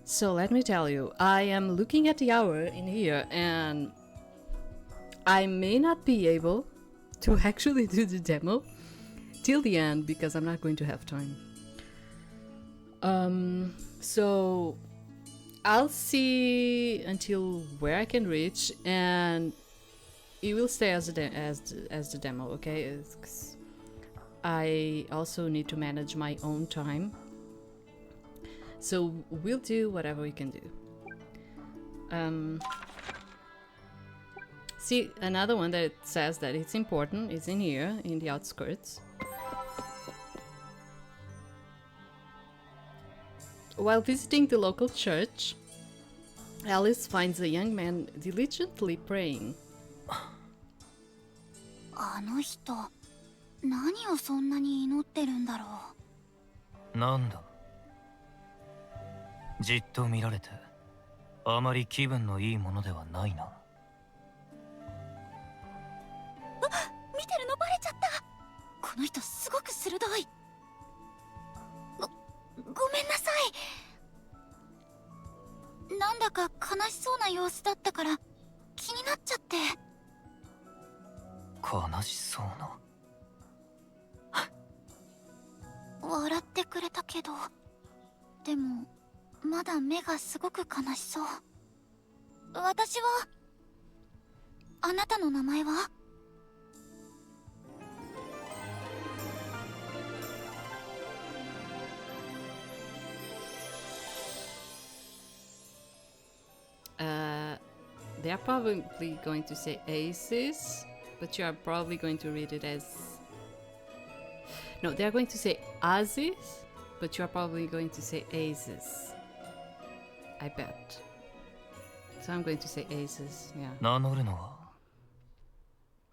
So let me tell you, I am looking at the hour in here and I may not be able to actually do the demo till the end because I'm not going to have time. So I'll see until where I can reach, and it will stay as the demo, okay? I also need to manage my own time, so we'll do whatever we can do. See, another one that says that it's important is in here, in the outskirts. While visiting the local church, Alice finds a young man diligently praying. あの人、何をそんなに祈ってるんだろう。なんだ。じっと見られて、あまり気分のいいものではないな。見てるのバレちゃった。この人すごく鋭い。ごめんなさい。なんだか悲しそうな様子だったから気になっちゃって。悲しそうな。笑ってくれたけど、でもまだ目がすごく悲しそう。私は、あなたの名前は？They are probably going to say aces, but you are probably going to read it as... No, they are going to say ases, but you are probably going to say aces. I bet. So I'm going to say aces, yeah. 名乗るのは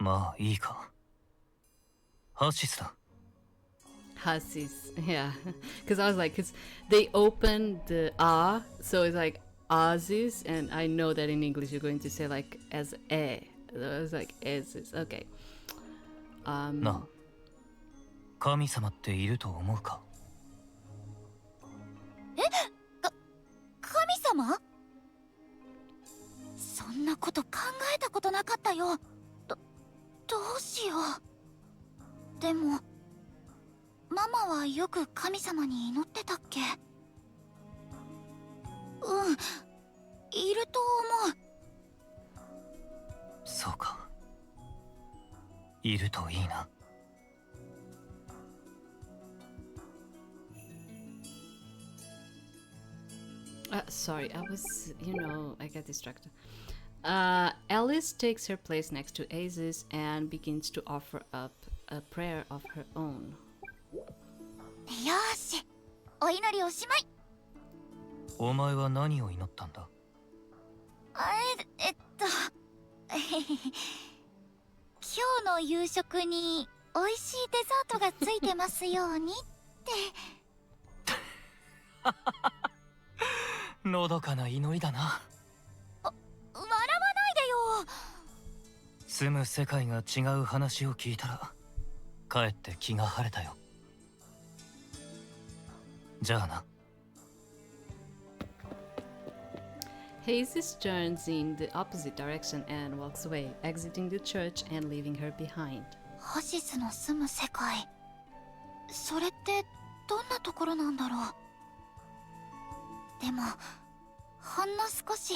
まあいいか。ハシスだ。Hasis, yeah. Because I was like, because they opened the A, so it's like Aziz, and I know that in English you're going to say like as E. So I was like, Aziz, okay. なあ、神様っていると思うか？神様？そんなこと考えたことなかったよ。どうしよう。でもママはよく神様に祈ってたっけ？うん、いると思う。そうか。いるといいな。Sorry, I was, I got distracted. Alice takes her place next to Aziz and begins to offer up a prayer of her own. よし、お祈りおしまい。お前は何を祈ったんだ？今日の夕食に美味しいデザートがついてますようにって。のどかな祈りだな。笑わないでよ。住む世界が違う話を聞いたらかえって気が晴れたよ。じゃあな。Hazes turns in the opposite direction and walks away, exiting the church and leaving her behind. ハシスの住む世界、それってどんなところなんだろう。でもほんの少し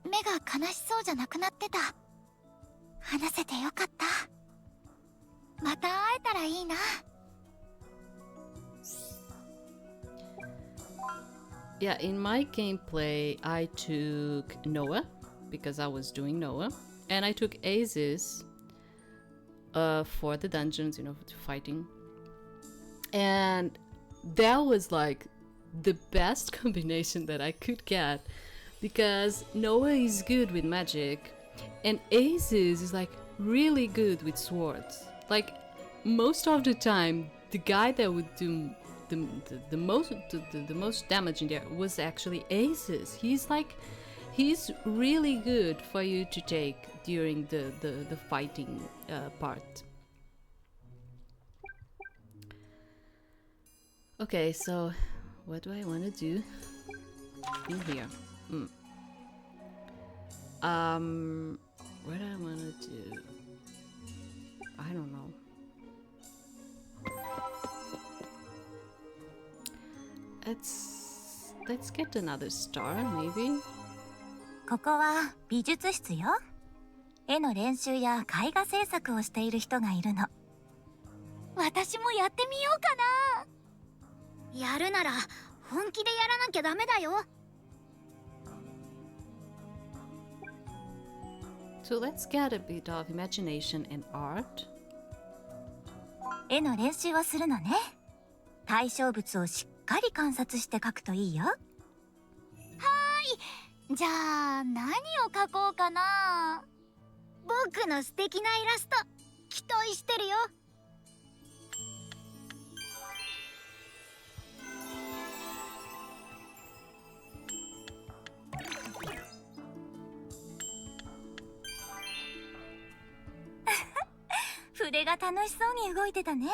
目が悲しそうじゃなくなってた。話せてよかった。また会えたらいいな。Yeah, in my gameplay, I took Noah because I was doing Noah, and I took Aziz for the dungeons, for fighting. And that was like the best combination that I could get because Noah is good with magic and Aziz is like really good with swords. Like most of the time, the guy that would do the most damage in there was actually Aziz. He's really good for you to take during the fighting part. Okay, so what do I want to do? in here. What I wanna do? I don't know. Let's get another star, maybe. ここは美術室よ。絵の練習や絵画制作をしている人がいるの。私もやってみようかな。やるなら本気でやらなきゃダメだよ。So let's get a bit of imagination and art. 絵の練習をするのね。対象物をしっかり観察して描くといいよ。はーい。じゃあ何を描こうかな。僕の素敵なイラスト期待してるよ。筆が楽しそうに動いてたね。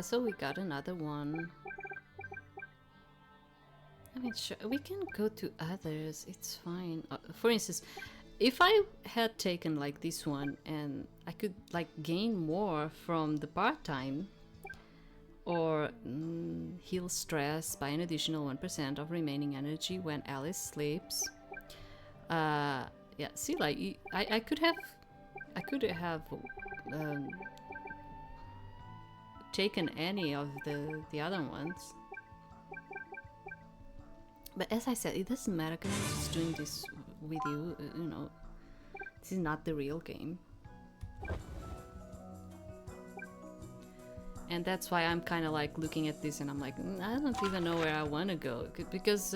So we got another one. I mean, sure, we can go to others. It's fine. For instance, if I had taken like this one and I could like gain more from the part-time or heal stress by an additional 1% of remaining energy when Alice sleeps. Yeah, see, like I could have taken any of the other ones. But as I said, it doesn't matter because I'm just doing this with you, you know. This is not the real game. And that's why I'm kind of like looking at this and I'm like, I don't even know where I want to go. Because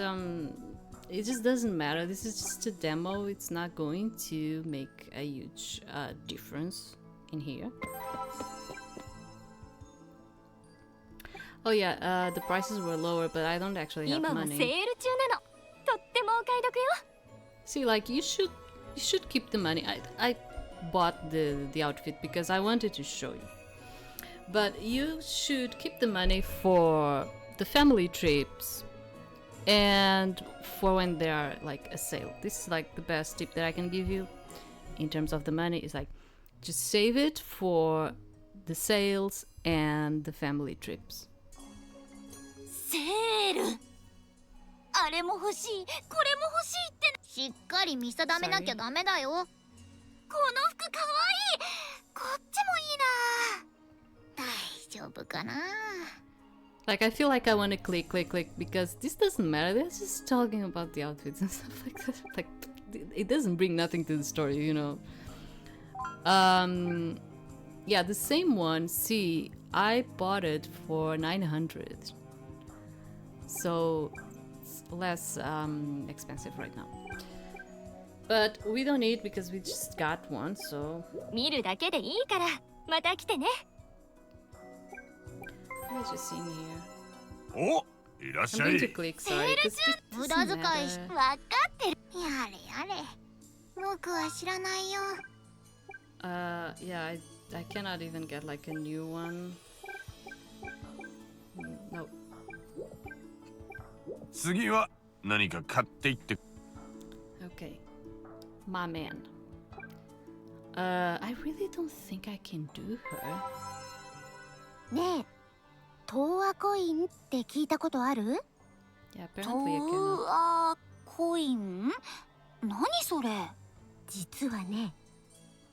it just doesn't matter. This is just a demo. It's not going to make a huge difference in here. Oh yeah, the prices were lower, but I don't actually have money. See, like you should keep the money. I bought the outfit because I wanted to show you. But you should keep the money for the family trips and for when there are like a sale. This is like the best tip that I can give you in terms of the money. Is like just save it for the sales and the family trips. セール。あれも欲しい、これも欲しいってしっかり見定めなきゃダメだよ。この服かわいい。こっちもいいな。大丈夫かな。Like I feel like I want to click because this doesn't matter. They're just talking about the outfits and stuff like that. Like it doesn't bring nothing to the story, you know. Yeah, the same one. See, I bought it for 900. So it's less expensive right now. But we don't need because we just got one, so... 見るだけでいいから、また来てね。Let's just see here. お、いらっしゃい。I'm going to click, sorry, because it 無 doesn't 駄遣い matter. わかってる。やれやれ。僕は知らないよ。Yeah, I cannot even get like a new one. No. 次は何か買っていって。Okay. My man. I really don't think I can do her. ねえ、東亜コインって聞いたことある？ Yeah, apparently I 東 cannot. 亜コイン？何それ？実はね、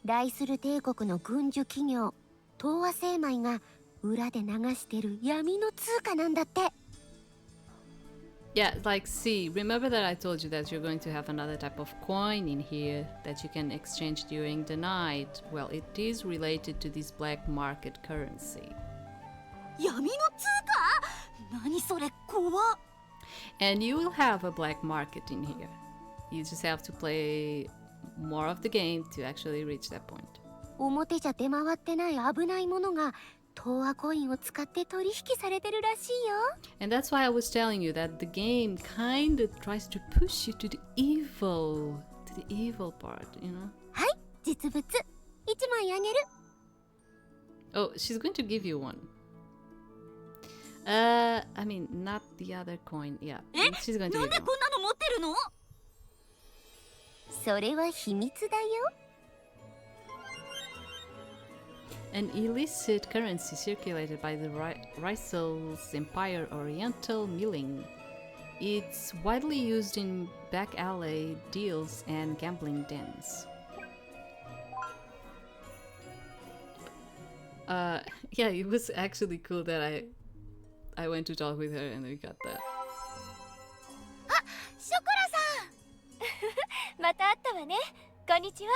ライスル帝国の軍需企業東亜精米が裏で流してる闇の通貨なんだって。Yeah, like, see, remember that I told you that you're going to have another type of coin in here that you can exchange during the night? Well, it is related to this black market currency. 闇の通貨？何それ怖っ。And you will have a black market in here. You just have to play more of the game to actually reach that point. 表じゃ出回ってない危ないものが東亜コインを使って取引されてるらしいよ。And that's why I was telling you that the game kind of tries to push you to the evil part, you know? はい、実物1枚あげる。Oh, she's going to give you one. I mean, not the other coin. Yeah, え、 she's going to なん give で it こんなの持ってるの？それは秘密だよ。 An illicit currency circulated by the Risel's Empire Oriental Milling. It's widely used in back alley deals and gambling dens. Yeah, it was actually cool that I went to talk with her and we got that. ショコラさんまた会ったわね。こんにちは。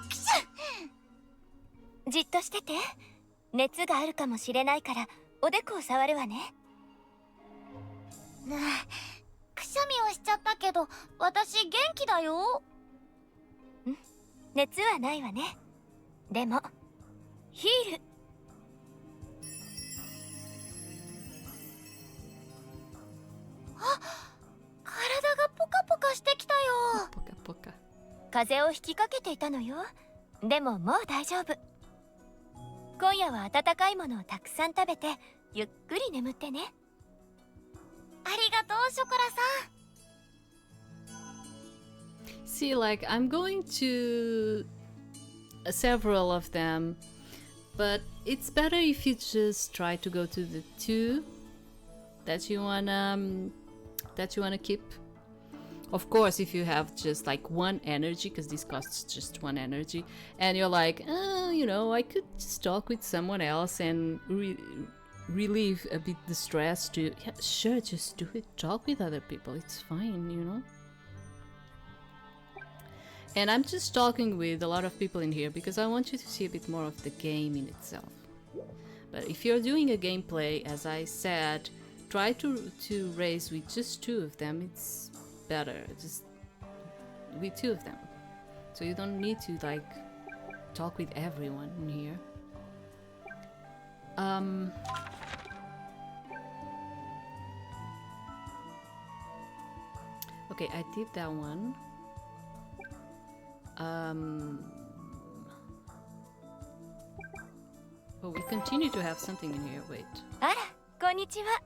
くしゃじっとしてて。熱があるかもしれないからおでこを触るわね。くしゃみをしちゃったけど私元気だよ。ん？熱はないわね。でもヒール。あ、体がポカポカしてきたよ。 Poka poka. 風邪をひきかけていたのよ。でももう大丈夫。今夜は温かいものをたくさん食べてゆっくり眠ってね。ありがとうショコラさん。 See, like, I'm going to several of them, but it's better if you just try to go to the two that you wanna keep. Of course, if you have just like one energy, because this costs just one energy, and you're like, you know, I could just talk with someone else and relieve a bit the stress. To yeah, sure, just do it. Talk with other people. It's fine, you know. And I'm just talking with a lot of people in here because I want you to see a bit more of the game in itself. But if you're doing a gameplay, as I said, try to race with just two of them. It's better, just with two of them. So you don't need to like talk with everyone in here. Okay, I did that one. Oh, we continue to have something in here. Wait. あら、こんにちは。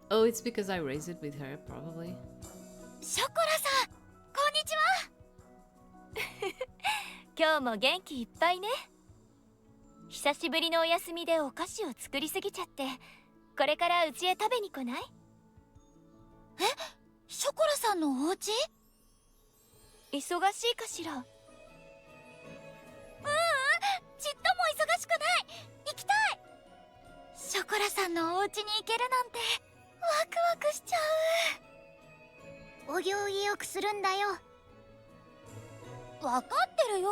Oh, it's because I raised it with her, probably. ショコラさん、こんにちは。今日も元気いっぱいね。久しぶりのお休みでお菓子を作りすぎちゃって、これから家へ食べに来ない？え、ショコラさんのお家？忙しいかしら？ううん、ちっとも忙しくない。行きたい。ショコラさんのお家に行けるなんてワクワクしちゃう。お行儀よくするんだよ。わかってるよ。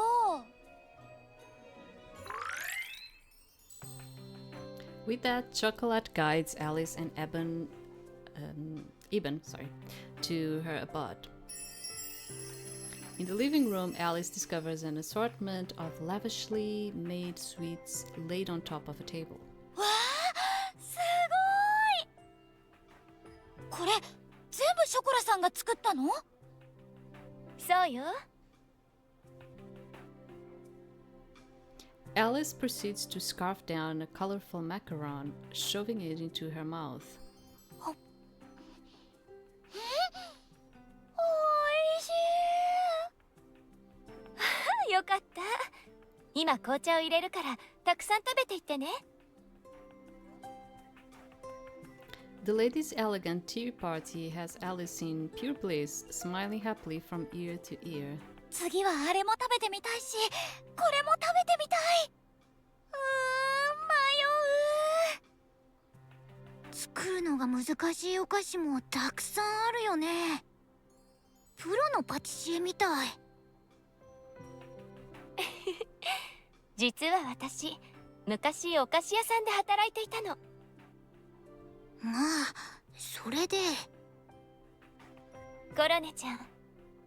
With that, Chocolate guides Alice and Eben, to her abode. In the living room, Alice discovers an assortment of lavishly made sweets laid on top of a table. わあ、すごい。これ全部ショコラさんが作ったの？そうよ。 Alice proceeds to scarf down a colorful macaron, shoving it into her mouth. おいしい。よかった。今紅茶を入れるからたくさん食べていってね。 The ladies' elegant tea party has Alice in pure bliss, smiling happily from ear to ear. 次はあれも食べてみたいし、これも食べてみたい。迷う。作るのが難しいお菓子もたくさんあるよね。プロのパティシエみたい。実は私、昔お菓子屋さんで働いていたの。まあ、それで。コロネちゃん、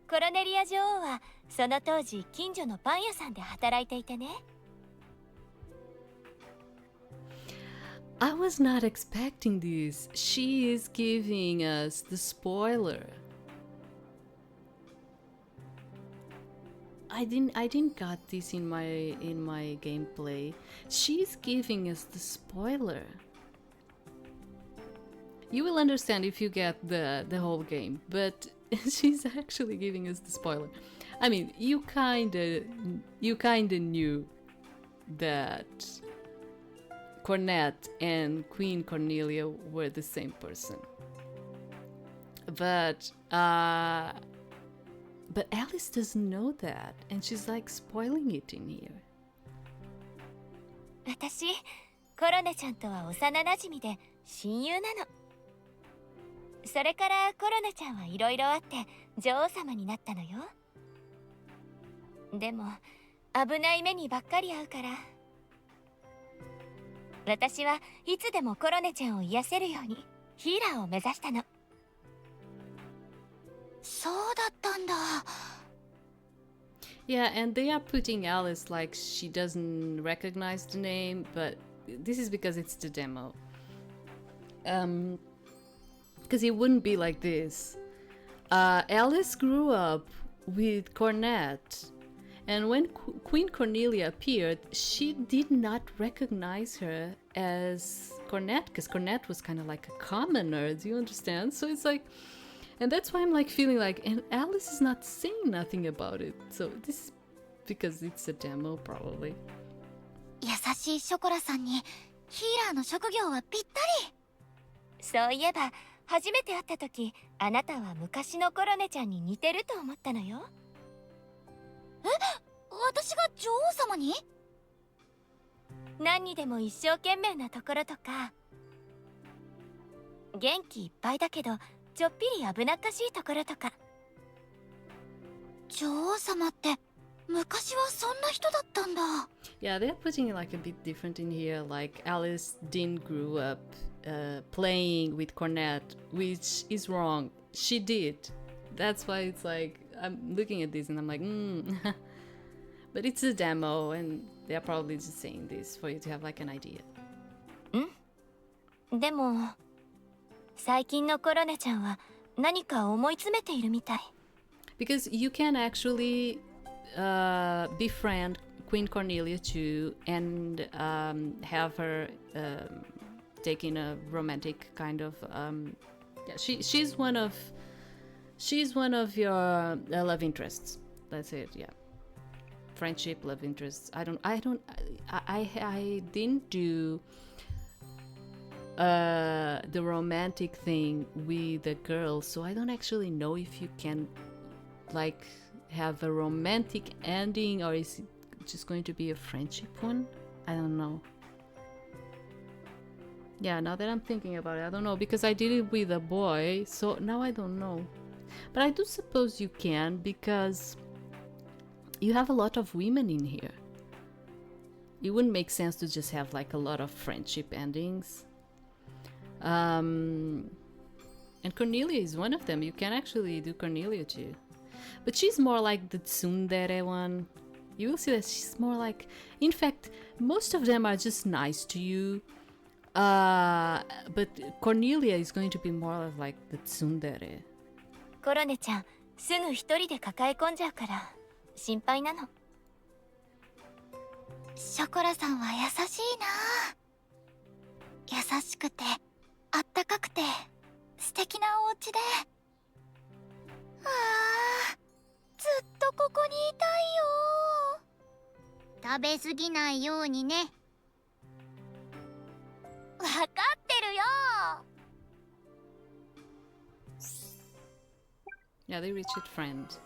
コロネリア女王はその当時近所のパン屋さんで働いていてね。 I was not expecting this. She is giving us the spoiler. I didn't got this in my gameplay. She's giving us the spoiler. You will understand if you get the whole game, but she's actually giving us the spoiler. I mean, you kinda knew that Cornet and Queen Cornelia were the same person, but Alice doesn't know that, and she's like spoiling it in here. 私コロネちゃんとは幼なじみで親友なの。それからコロネちゃんはいろいろあって女王様になったのよ。でも危ない目にばっかり遭うから、私はいつでもコロネちゃんを癒せるようにヒーラーを目指したの。そうだったんだ。Yeah, and they are putting Alice like she doesn't recognize the name, but this is because it's the demo. Because it wouldn't be like this. Alice grew up with Cornet, and when Queen Cornelia appeared, she did not recognize her as Cornet, because Cornet was kind of like a commoner, do you understand? So it's like, and that's why I'm like feeling like, and Alice is not saying nothing about it. So this is because it's a demo, probably. 優しいショコラさんにヒーラーの職業はぴったり。そういえば初めて会った時、あなたは昔のコロネちゃんに似てると思ったのよ。え、私が女王様に？何にでも一生懸命なところとか、元気いっぱいだけどちょっぴり危なっかしいところとか。女王様って昔はそんな人だったんだ。Yeah, they're putting it like a bit different in here. Like Alice didn't grow up playing with Cornet, which is wrong. She did. That's why it's like I'm looking at this and I'm like, but it's a demo, and they're probably just saying this for you to have like an idea. でも最近のコロネちゃんは何か思い詰めているみたい。Because you can actually befriend Queen Cornelia too, and have her taking a romantic kind of yeah, she's one of your love interests. That's it. Yeah, friendship, love interests. I didn't do the romantic thing with the girl, so I don't actually know if you can like have a romantic ending, or is it just going to be a friendship one? I don't know. Yeah, now that I'm thinking about it, I don't know, because I did it with a boy, so now I don't know. But I do suppose you can, because you have a lot of women in here. It wouldn't make sense to just have like a lot of friendship endings. And Cornelia is one of them. You can actually do Cornelia too. But she's more like the tsundere one. You will see that she's more like... In fact, most of them are just nice to you. But Cornelia is going to be more of like the tsundere. コロネちゃん、すぐ一人で抱え込んじゃうから心配なの。ショコラさんは優しいな。優しくて、あったかくて、素敵なお家で。ああ、ずっとここにいたいよ。食べ過ぎないようにね。わかってるよ。Yeah, they reached it, friend.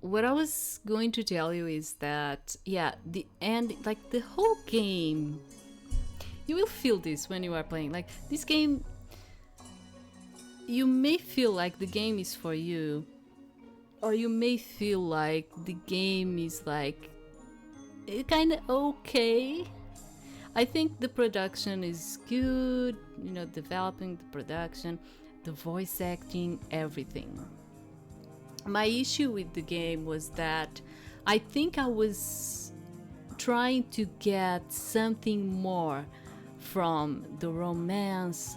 What I was going to tell you is that, yeah, the end, like the whole game, you will feel this when you are playing. Like this game, you may feel like the game is for you, or you may feel like the game is like kind of okay. I think the production is good, you know, developing the production, the voice acting, everything. My issue with the game was that I think I was trying to get something more from the romance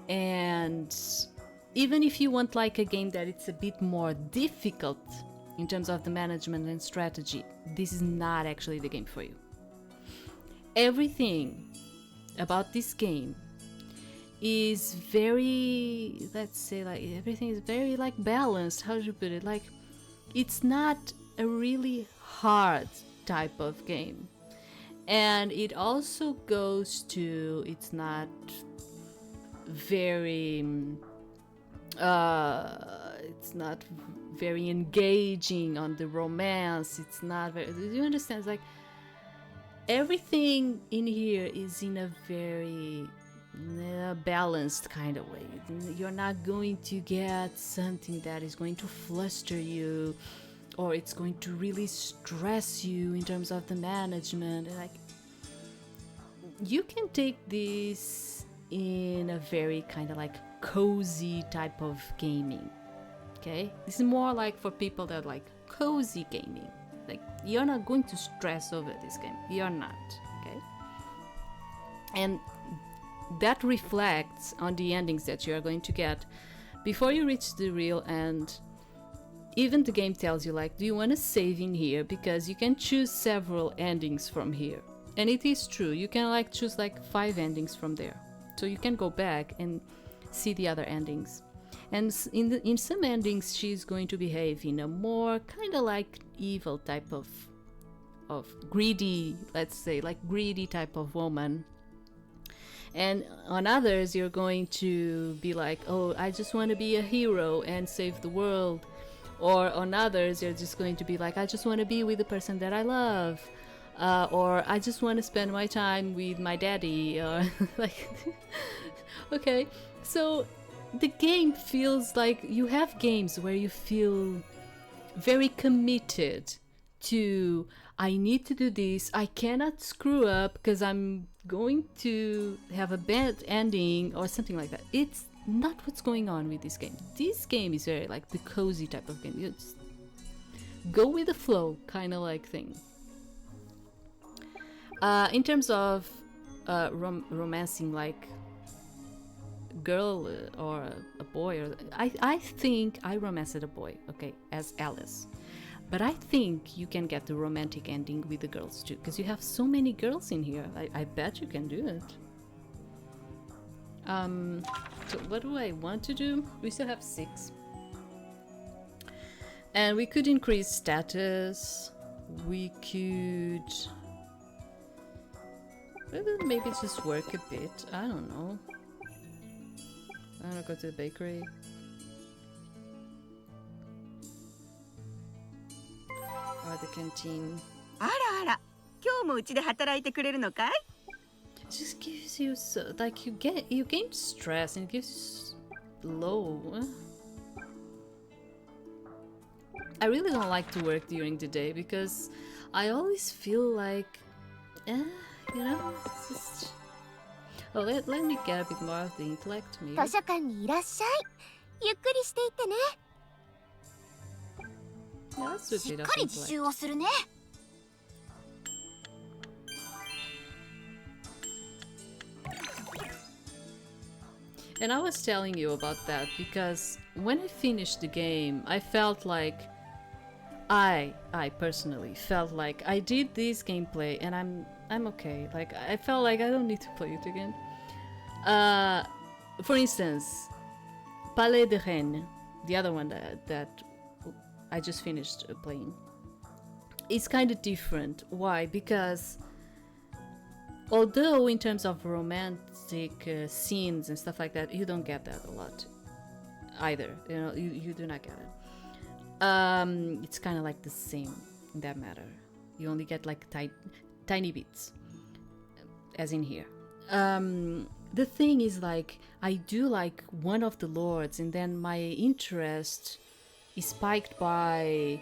and even if you want like a game that it's a bit more difficult in terms of the management and strategy, this is not actually the game for you. Everything about this game is very, let's say, like everything is very like balanced. How do you put it? Like, it's not a really hard type of game, and it also goes to, it's not very it's not very engaging on the romance. It's not very, do you understand? It's like everything in here is in a very balanced kind of way. You're not going to get something that is going to fluster you, or it's going to really stress you in terms of the management. Like, you can take this in a very kind of like cozy type of gaming. Okay, this is more like for people that like cozy gaming. Like, you're not going to stress over this game. You're not. Okay, and that reflects on the endings that you are going to get before you reach the real end. Even the game tells you, like, do you want to save in here, because you can choose several endings from here. And it is true, you can like choose like 5 endings from there, so you can go back and see the other endings. And in some endings she's going to behave in a more kind of like evil type of greedy, let's say, like greedy type of woman. And on others you're going to be like, oh, I just want to be a hero and save the world. Or on others you're just going to be like, I just want to be with the person that I love, or I just want to spend my time with my daddy, or like okay, so the game feels like, you have games where you feel very committed to, I need to do this, I cannot screw up because I'm going to have a bad ending or something like that. It's not what's going on with this game. This game is very like the cozy type of game. You just go with the flow kind of like thing. In terms of romancing like girl or a boy, or I think I romanced a boy, okay, as Alice. But I think you can get the romantic ending with the girls too, because you have so many girls in here. I bet you can do it. So what do I want to do? We still have 6. And we could increase status. We could maybe just work a bit. I don't know. I don't know, go to the bakery. Or the canteen. あらあら、今日もうちで働いてくれるのかい? It just gives you so, like, you gain stress and it gives you low. I really don't like to work during the day because I always feel like, you know, it's just. Oh, let me get a bit more of the intellect, maybe. 図書館にいらっしゃい。ゆっくりしていってね。 Yeah, that's a しっ bit of かり自 intellect. 習をするね。 And I was telling you about that because when I finished the game, I felt like I personally felt like I did this gameplay and I'm okay. Like, I felt like I don't need to play it again. For instance, Palais de Rennes, the other one that I just finished playing, it's kind of different. Why? Because although in terms of romantic scenes and stuff like that, you don't get that a lot either. You know, you do not get it. It's kind of like the same in that matter. You only get like tiny bits, as in here. The thing is, like, I do like one of the lords, and then my interest is spiked by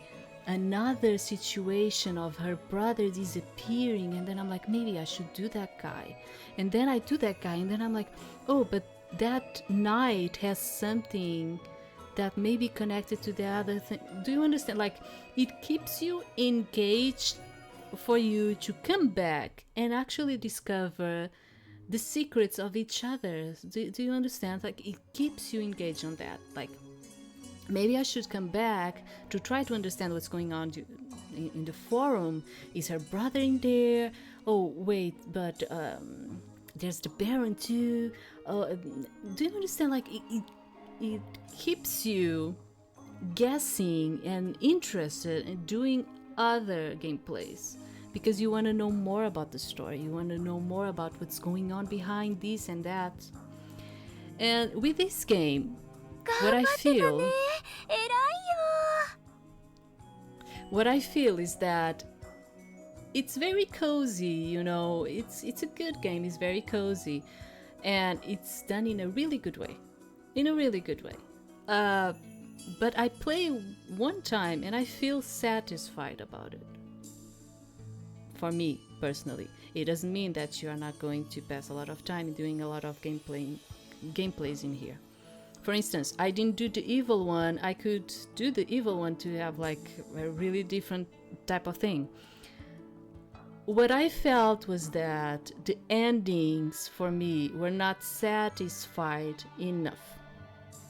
another situation of her brother disappearing, and then I'm like, maybe I should do that guy. And then I do that guy, and then I'm like, oh, but that knight has something that may be connected to the other thing. Do you understand? Like, it keeps you engaged for you to come back and actually discover the secrets of each other. Do you understand? Like, it keeps you engaged on that. Like, maybe I should come back to try to understand what's going on in the forum. Is her brother in there? Oh, wait, but there's the Baron too. Do you understand? Like, it keeps you guessing and interested in doing other gameplays because you want to know more about the story. You want to know more about what's going on behind this and that. And with this game, what I feel is that it's very cozy, you know. It's a good game. It's very cozy, and it's done in a really good way. But I play one time and I feel satisfied about it. For me personally, it doesn't mean that you are not going to pass a lot of time doing a lot of gameplays in here. For instance, I didn't do the evil one. I could do the evil one to have like a really different type of thing. What I felt was that the endings for me were not satisfied enough.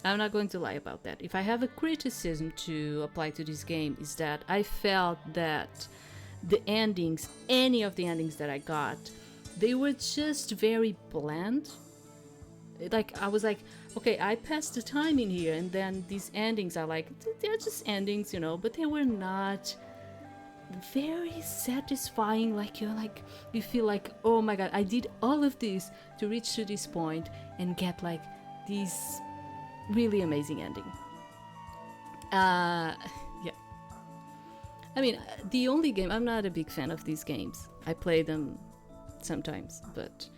I'm not going to lie about that. If I have a criticism to apply to this game, is that I felt that the endings, any of the endings that I got, they were just very bland. Like, I was like, okay, I passed the time in here, and then these endings are like, they're just endings, you know, but they were not very satisfying. Like, you feel like, oh my god, I did all of this to reach to this point and get like these really amazing ending. Yeah. I mean, the only game, I'm not a big fan of these games. I play them sometimes, but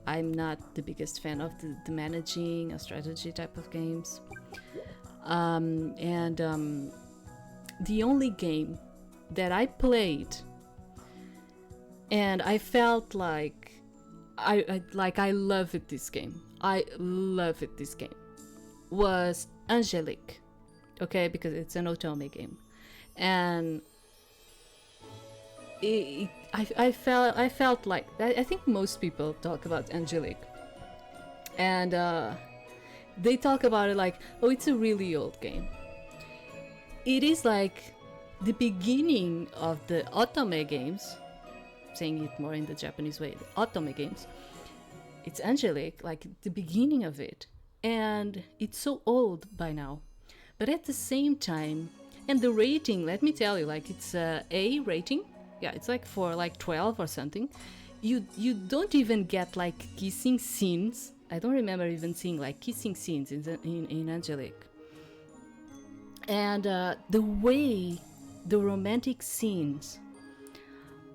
I'm not the biggest fan of the managing or strategy type of games. The only game that I played and I felt like I love it this game. I love it this game. Was Angelique, okay, because it's an otome game, and I felt like I think most people talk about Angelique, and they talk about it like, oh, it's a really old game. It is like the beginning of the otome games, saying it more in the Japanese way, the otome games. It's Angelique, like the beginning of it. And it's so old by now, but at the same time, and the rating, let me tell you, like, it's a A rating. Yeah, it's like for like 12 or something. You don't even get like kissing scenes. I don't remember even seeing like kissing scenes in Angelique. And the way the romantic scenes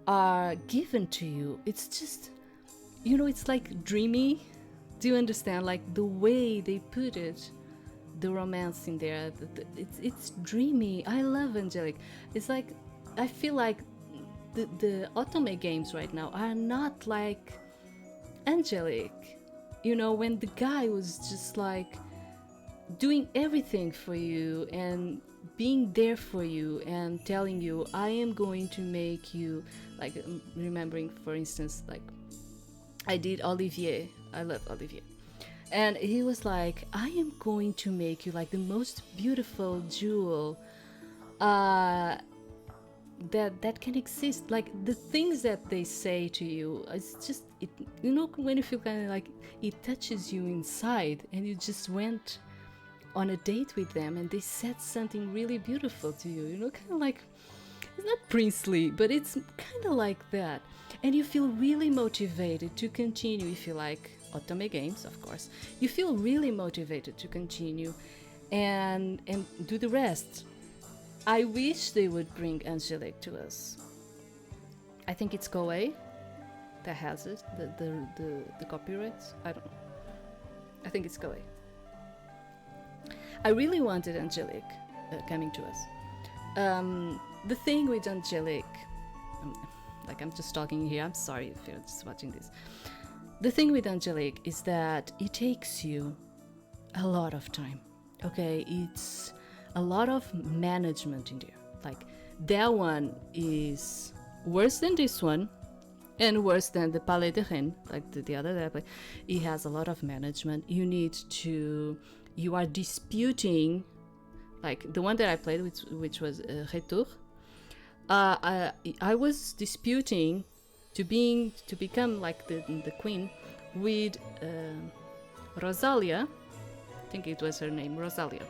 are given to you, it's just, you know, it's like dreamy. Do you understand? Like the way they put it, the romance in there, it's dreamy. I love Angelique. It's like, I feel like the otome games right now are not like Angelique. You know, when the guy was just like doing everything for you and being there for you and telling you, I am going to make you, like, remembering, for instance, like, I did Olivier. I love Olivier. And he was like, I am going to make you like the most beautiful jewel that can exist. Like, the things that they say to you, it's just, it, you know, when you feel kind of like it touches you inside, and you just went on a date with them and they said something really beautiful to you, you know, kind of like, it's not princely, but it's kind of like that. And you feel really motivated to continue. If you like otome games, of course, you feel really motivated to continue and do the rest. I wish they would bring Angelique to us. I think it's Koei that has it, the copyrights. I don't know. I think it's Koei. I really wanted Angelique coming to us. The thing with Angelique, like, I'm just talking here, I'm sorry if you're just watching this. The thing with Angelique is that it takes you a lot of time, okay? It's a lot of management in there. Like, that one is worse than this one, And worse than the Palais de Rennes, like the other that I play, it has a lot of management. You are disputing, like the one that I played, which was Retour. I was disputing to become like the queen with Rosalia. I think it was her name, Rosalia.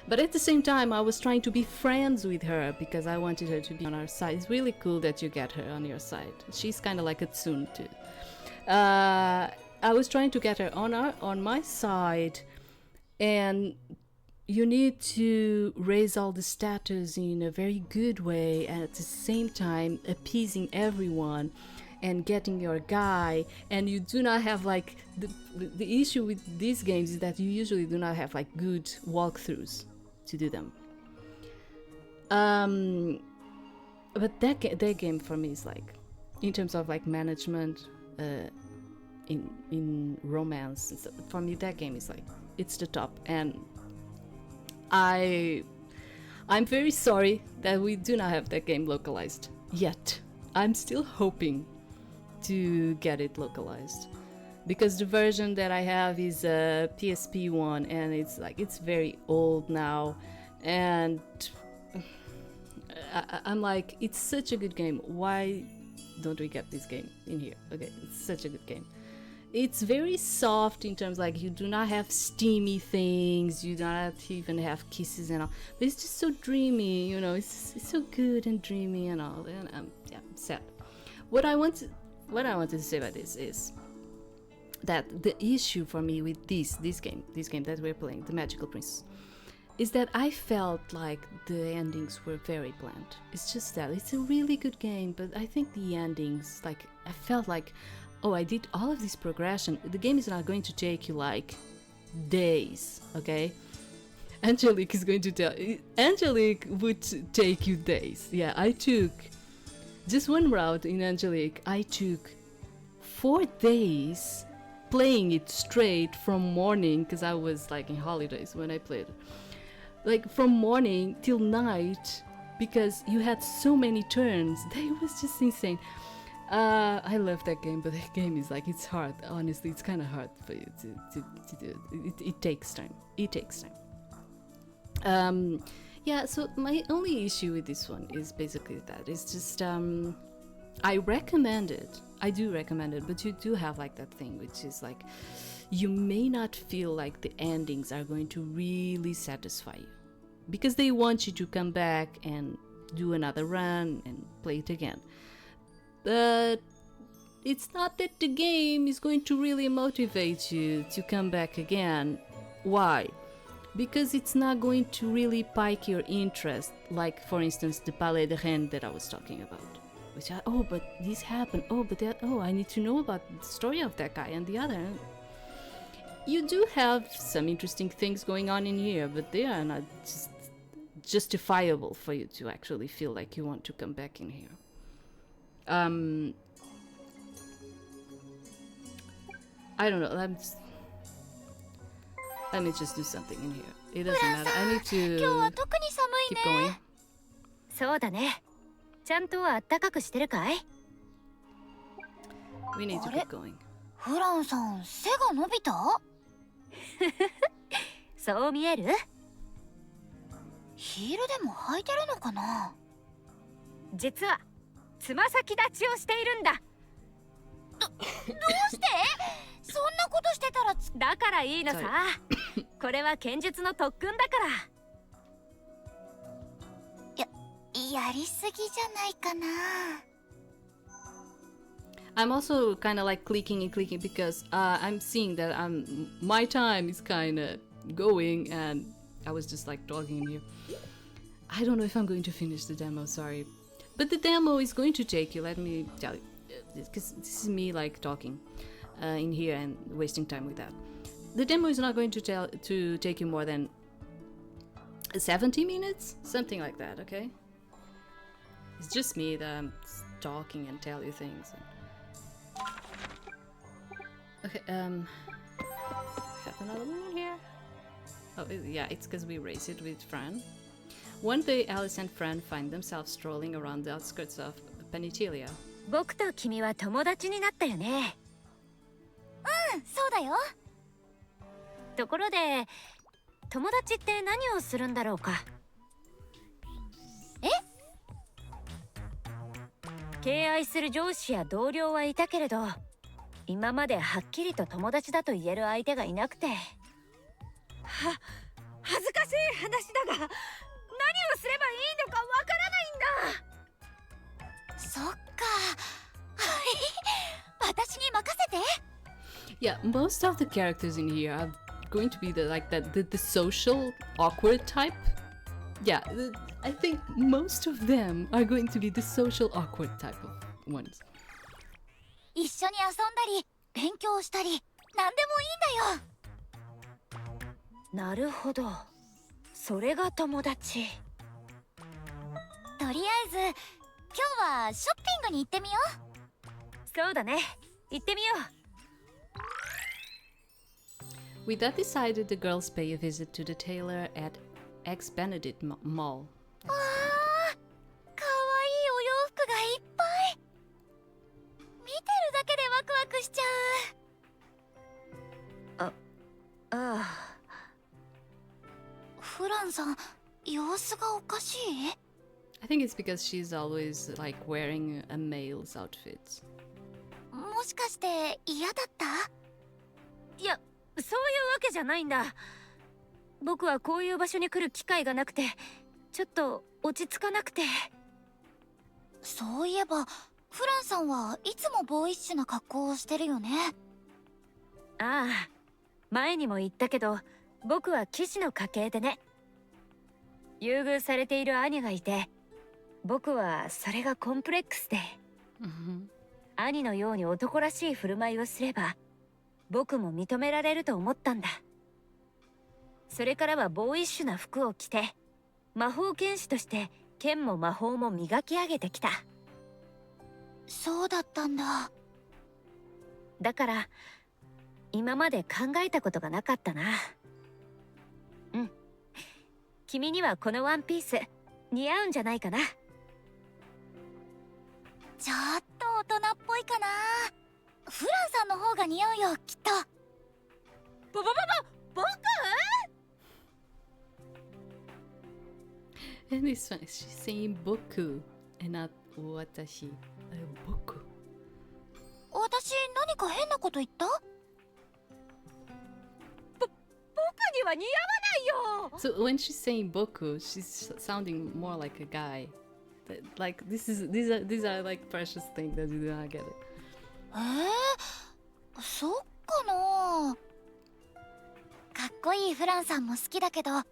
But at the same time, I was trying to be friends with her because I wanted her to be on our side. It's really cool that you get her on your side. She's kind of like a Tsun too. I was trying to get her on my side, and you need to raise all the status in a very good way, and at the same time appeasing everyone and getting your guy. And you do not have like the issue with these games is that you usually do not have like good walkthroughs to do them. But that game for me is like, in terms of like management, in romance, so for me that game is like, it's the top. And I'm very sorry that we do not have that game localized yet. I'm still hoping to get it localized, because the version that I have is a PSP one, and it's very old now, and I'm like, it's such a good game. Why don't we get this game in here? Okay, it's such a good game. It's very soft in terms like you do not have steamy things, you do not even have kisses and all, but it's just so dreamy, you know. It's so good and dreamy and all. And yeah, I'm sad. What I wanted to say about this is that the issue for me with this game that we're playing, the Magical Prince, is that I felt like the endings were very bland. It's just that it's a really good game, but I think the endings, like, I felt like, oh, I did all of this progression. The game is not going to take you like days, okay? Angelique is going to tell. Angelique would take you days. Yeah, I took just one route in Angelique. I took 4 days playing it straight from morning, because I was like in holidays when I played it. Like from morning till night, because you had so many turns. That was just insane. I love that game, but that game is like, it's hard. Honestly, it's kind of hard for you to do it. It takes time. It takes time. Yeah, so my only issue with this one is basically that. It's just, I recommend it. I do recommend it, but you do have like that thing, which is like, you may not feel like the endings are going to really satisfy you, because they want you to come back and do another run and play it again. But it's not that the game is going to really motivate you to come back again. Why? Because it's not going to really pique your interest, like for instance the Palais de Rennes that I was talking about. Which oh, but this happened, oh, but that, oh, I need to know about the story of that guy and the other. You do have some interesting things going on in here, but they are not just justifiable for you to actually feel like you want to come back in here. I don't know, let me just do something in here. It doesn't matter. I need to keep going. そうだね。ちゃんとあったかくしてるかい? We need to keep going. フランさん、背が伸びた？そう見える？ヒールでも履いてるのかな？実はつま先立ちをしているんだ。どうして？そんなことしてたらだからいいのさ。これは剣術の特訓だから。やりすぎじゃないかな。I'm also kind of like clicking and clicking because I'm seeing that my time is kind of going, and I was just like talking in here. I don't know if I'm going to finish the demo, sorry. But the demo is going to take you, let me tell you, because this is me like talking in here and wasting time with that. The demo is not going to take you more than 70 minutes, something like that, okay? It's just me that I'm talking and tell you things. Okay, have another one in here? Oh, yeah, it's because we race it with Fran. One day, Alice and Fran find themselves strolling around the outskirts of Penitelia. 僕と君は友達になったよね。そうだよ。ところで友達って何をするんだろうか。え？敬愛する上司や同僚はいたけれど、今まではっきりと友達だと言える相手がいなくて。恥ずかしい話だが、何をすればいいのかわからないんだ。そっか。私に任せて。Yeah, most of the characters in here are going to be the social awkward type. Yeah, I think most of them are going to be the social awkward type of ones. 一緒に遊んだり勉強したり何でもいいんだよ。なるほど、それが友達。とりあえず今日はショッピングに行ってみよう。そうだね、行ってみよう。With that decided, the girls pay a visit to the tailor at X-Benedict Mall. わあ、かわいいお洋服がいっぱい。見てるだけでワクワクしちゃう。ああ。フランさん、様子がおかしい？ I think it's because she's always like wearing a male's outfit. もしかして嫌だった？いや、そういうわけじゃないんだ。僕はこういう場所に来る機会がなくて、ちょっと落ち着かなくて。そういえばフランさんはいつもボーイッシュな格好をしてるよね。ああ、前にも言ったけど、僕は騎士の家系でね。優遇されている兄がいて、僕はそれがコンプレックスで、兄のように男らしい振る舞いをすれば僕も認められると思ったんだ。それからはボーイッシュな服を着て、魔法剣士として剣も魔法も磨き上げてきた。そうだったんだ。だから今まで考えたことがなかったな。うん、君にはこのワンピース似合うんじゃないかな。ちょっと大人っぽいかな。フランさんの方が似合うよ、きっと。僕And it's funny, she's saying boku and not watashi. Boku. 私何か変なこと言った？僕には似合わないよ。 So when she's saying boku, she's sounding more like a guy. Like these are like precious things that you do not get it. そっかな。かっこいいフランさんも好きだけど、可愛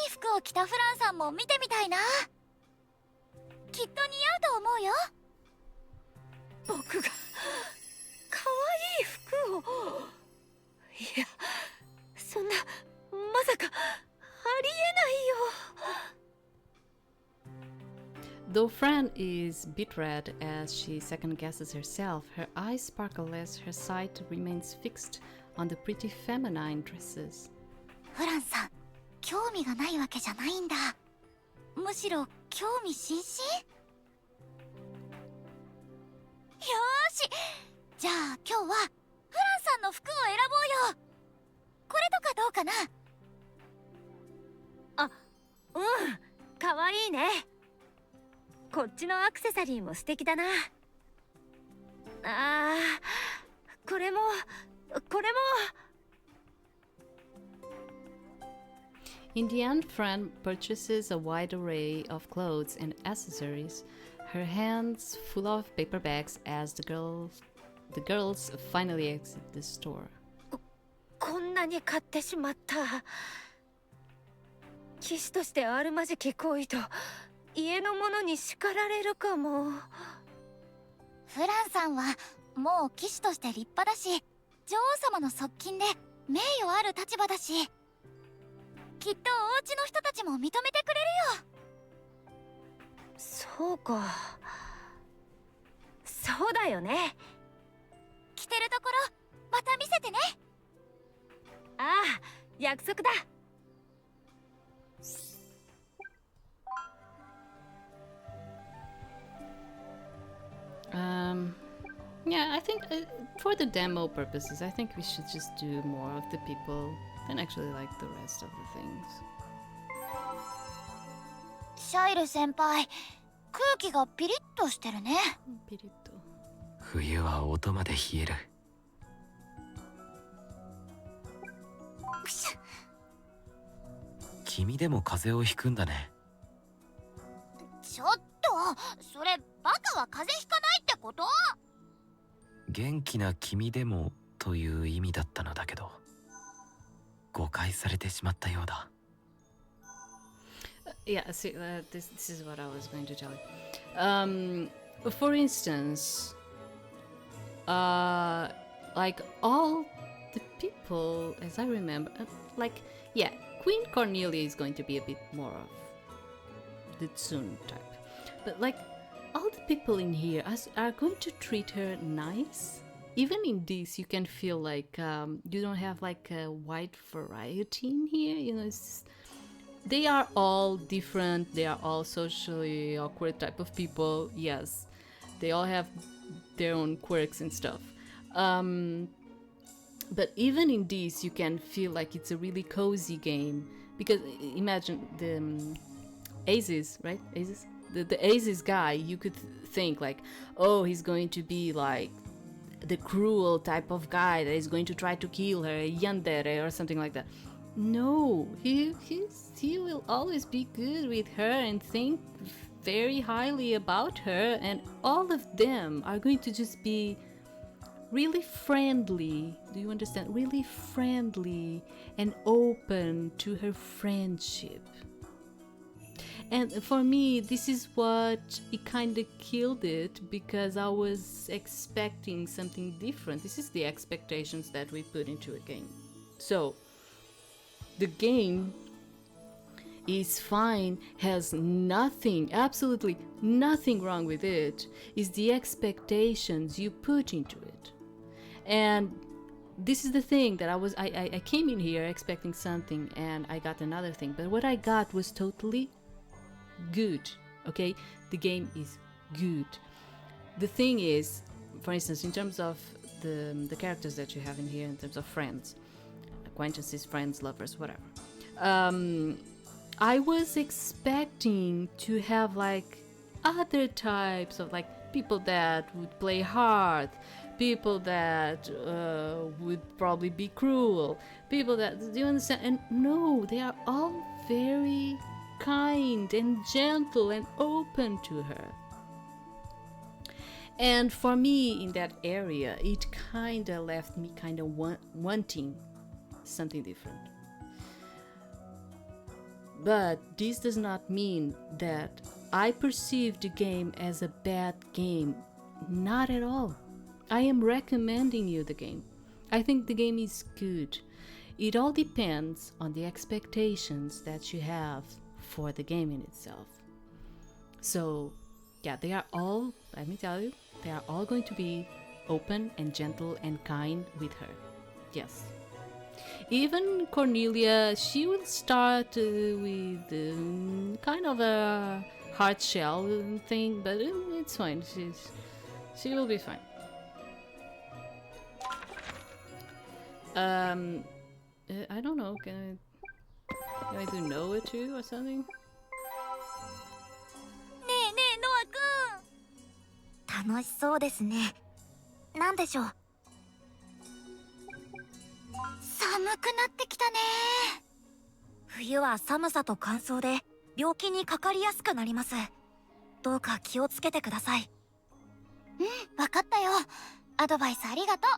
い服を着たフランさんも見てみたいな。きっと似合うと思うよ。僕が可愛い服を。いや、そんな、まさかありえないよ。Though Fran is bit red as she second guesses herself, her eyes sparkle as her sight remains fixed on the pretty feminine dresses. フランさん、興味がないわけじゃないんだ。むしろ興味津々？よーし、じゃあ今日はフランさんの服を選ぼうよ。これとかどうかな？あ、うん、可愛いね。こっちのアクセサリーも素敵だな。あー、これも。In the end, Fran purchases a wide array of clothes and accessories, her hands full of paper bags as the girls finally exit the store. こんなに買ってしまった。騎士としてあるまじき行為と家の者に叱られるかも。フランさんはもう騎士として立派だし、女王様の側近で名誉ある立場だし、きっとお家の人たちも認めてくれるよ。そうか、そうだよね。着てるところまた見せてね。ああ、約束だ。Yeah, I think for the demo purposes, I think we should just do more of the people than actually like the rest of the things. シャイル先輩、空気がピリッとしてるね。ピリッと。冬は音まで冷える。くしゅ。君でも風邪をひくんだね。ちょっと、それバカは風邪ひかないってこと？元気な君でもという意味だったのだけど、誤解されてしまったようだ。Yeah, see, this is what I was going to tell you. For instance, like all the people, as I remember, like, yeah, Queen Cornelia is going to be a bit more of the Tsun type. But like, all the people in here are going to treat her nice. Even in this, you can feel like you don't have like a wide variety in here. You know, they are all different. They are all socially awkward type of people. Yes, they all have their own quirks and stuff. But even in this, you can feel like it's a really cozy game. Because imagine the Aziz, right? Aziz? The Aziz guy, you could think like, oh, he's going to be like the cruel type of guy that is going to try to kill her, yandere or something like that. No, he will always be good with her and think very highly about her, and all of them are going to just be really friendly. Do you understand? Really friendly and open to her friendship. And for me, this is what it kind of killed it, because I was expecting something different. This is the expectations that we put into a game. So the game is fine, has nothing, absolutely nothing wrong with it. It's the expectations you put into it. And this is the thing that I came in here expecting something and I got another thing. But what I got was totally good. Okay, the game is good. The thing is, for instance, in terms of the characters that you have in here, in terms of friends, acquaintances, friends, lovers, whatever, I was expecting to have like other types of like people that would play hard, people that would probably be cruel, people that, do you understand? And no, they are all very kind and gentle and open to her. And for me, in that area, it kind of left me kind of wanting something different. But this does not mean that I perceive the game as a bad game. Not at all. I am recommending you the game. I think the game is good. It all depends on the expectations that you have for the game in itself. So, yeah, they are all, let me tell you, they are all going to be open and gentle and kind with her. Yes. Even Cornelia, she will start with kind of a hard shell thing, but it's fine. She will be fine. I don't know. Can I do Noah too or something? ねえねえノアくん、楽しそうですね。なんでしょう。寒くなってきたね。冬は寒さと乾燥で病気にかかりやすくなります。どうか気をつけてください。うん、わかったよ。アドバイスありがとう。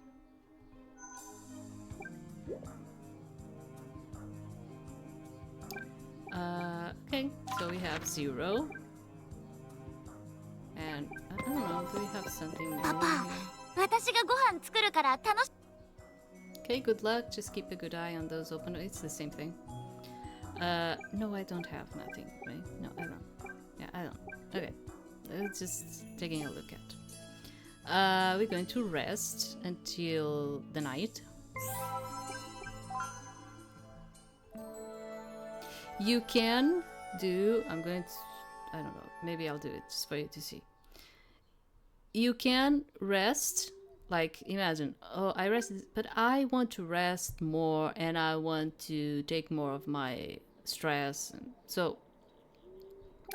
Okay, so we have 0. And I don't know, do we have something new? パパ、私がご飯作るから楽し。Okay, good luck. Just keep a good eye on those open. It's the same thing. No, I don't have nothing, right? No, I don't. Yeah, I don't. Okay, let's just taking a look at. We're going to rest until the night. You can do, I'm going to, I don't know, maybe I'll do it just for you to see. you can rest. Like, imagine, oh, I rested, but I want to rest more and I want to take more of my stress. And so,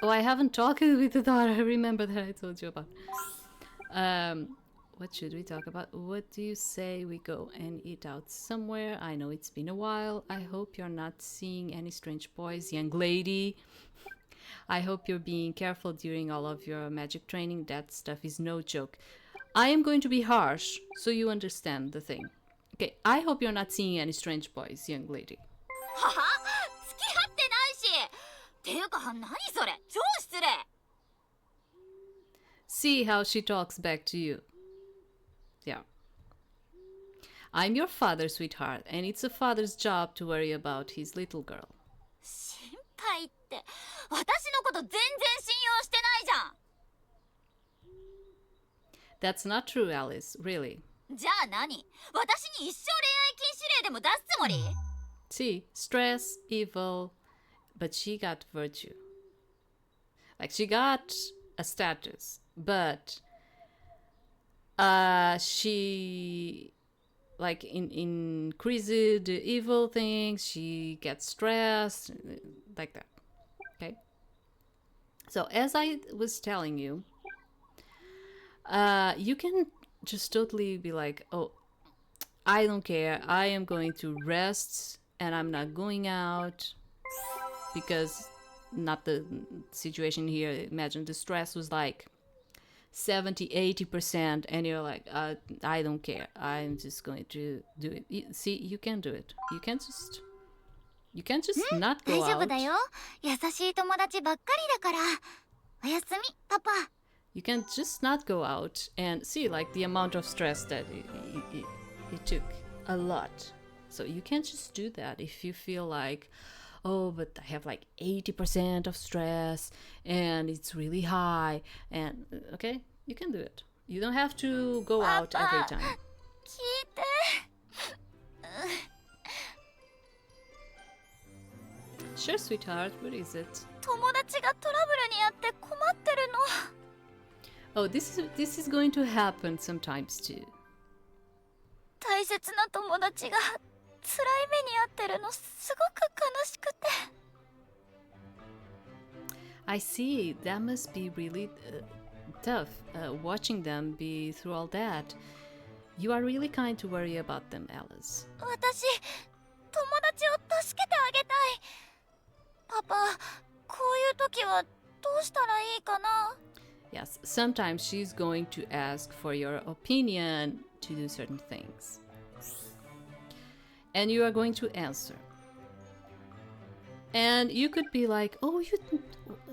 oh, I haven't talked with the daughter. I remember that I told you about. What should we talk about? What do you say we go and eat out somewhere? I know it's been a while. I hope you're not seeing any strange boys, young lady. I hope you're being careful during all of your magic training. That stuff is no joke. I am going to be harsh, so you understand the thing. Okay, I hope you're not seeing any strange boys, young lady. はは付き合ってないしていうか何それ超失礼 See how she talks back to you. Yeah. I'm your father, sweetheart, and it's a father's job to worry about his little girl. 心配って私のこと全然信用してないじゃん That's not true, Alice, really. じゃあ何私に一生恋愛禁止令でも出すつもり See, stress, evil, but she got virtue. Like, she got a status, but she, like, increased the evil things, she gets stressed, like that. Okay? So, as I was telling you, you can just totally be like, oh, I don't care, I am going to rest and I'm not going out because not the situation here. Imagine the stress was like 70-80% and you're like, I don't care, I'm just going to do it. See, you can do it. You can just not 大 go 丈夫 out. だよ優しい友達ばっかりだからおやすみパパ You can just not go out and see like the amount of stress that it took a lot. So you can't just do that if you feel like, oh, but I have like 80% of stress and it's really high. And okay, you can do it. You don't have to go out every time. 聞いて Sure, sweetheart, what is it? 友達がトラブルにあって困ってるの Oh, this is going to happen sometimes too. 大切な友達が辛い目に遭ってるのすごく悲しくて I see. That must be really tough, watching them be through all that. You are really kind to worry about them, Alice. 私友達を助けてあげたいパパこういう時はどうしたらいいかな Yes, sometimes she's going to ask for your opinion to do certain things. And you are going to answer. And you could be like, "Oh,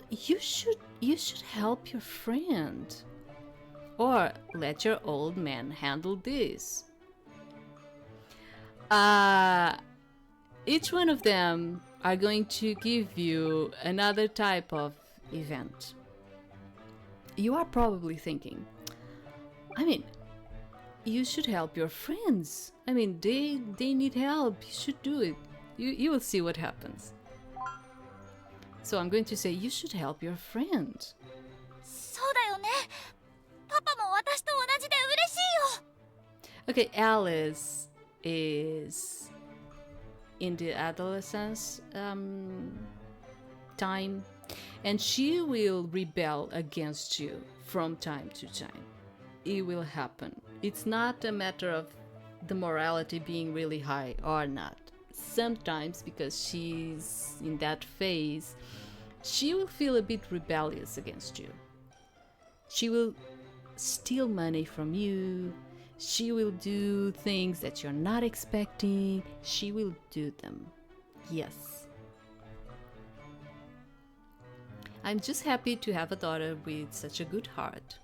you should help your friend." Or let your old man handle this. Each one of them are going to give you another type of event. You are probably thinking, I mean, you should help your friends. I mean, they need help. You should do it. You will see what happens. So I'm going to say, you should help your friend. そうだよねパパも私と同じで嬉しいよ Okay, Alice is in the adolescence time, and she will rebel against you from time to time. It will happen. It's not a matter of the morality being really high or not. Sometimes, because she's in that phase, she will feel a bit rebellious against you. She will steal money from you. She will do things that you're not expecting. She will do them. Yes. I'm just happy to have a daughter with such a good heart.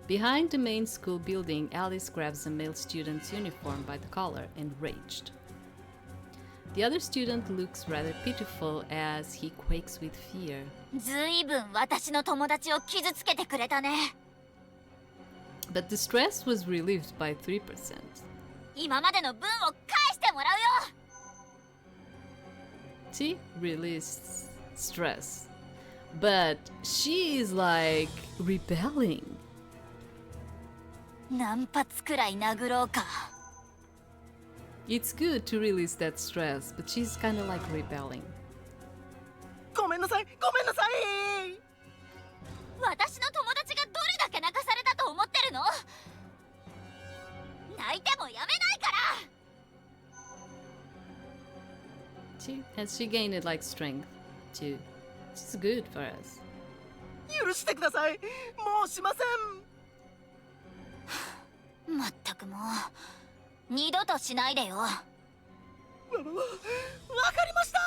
Behind the main school building, Alice grabs a male student's uniform by the collar, enraged. The other student looks rather pitiful as he quakes with fear. ずいぶん私の友達を傷つけてくれたね But the stress was relieved by 3%. 今までの分を返してもらうよ See? Released stress. but she is like rebelling. 何発くらい殴ろうか。 It's good to release that stress, but she's kind of like rebelling. ごめんなさいごめんなさい。私の友達がどれだけ泣かされたと思ってるの？泣いてもやめないから。She gained like strength too. It's good for us. 許してください。もうしません。まったくもう二度としないでよ。わかりました。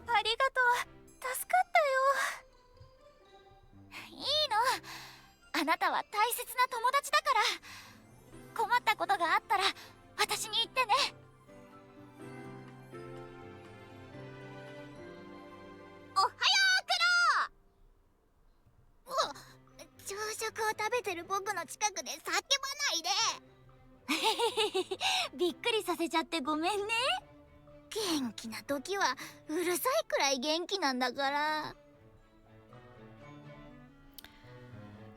ありがとう、助かったよ。いいの、あなたは大切な友達だから。困ったことがあったら私に言ってね。おはよう、クロ。朝食を食べてる僕の近くで叫ばないで。びっくりさせちゃってごめんね。元気な時はうるさいくらい元気なんだから。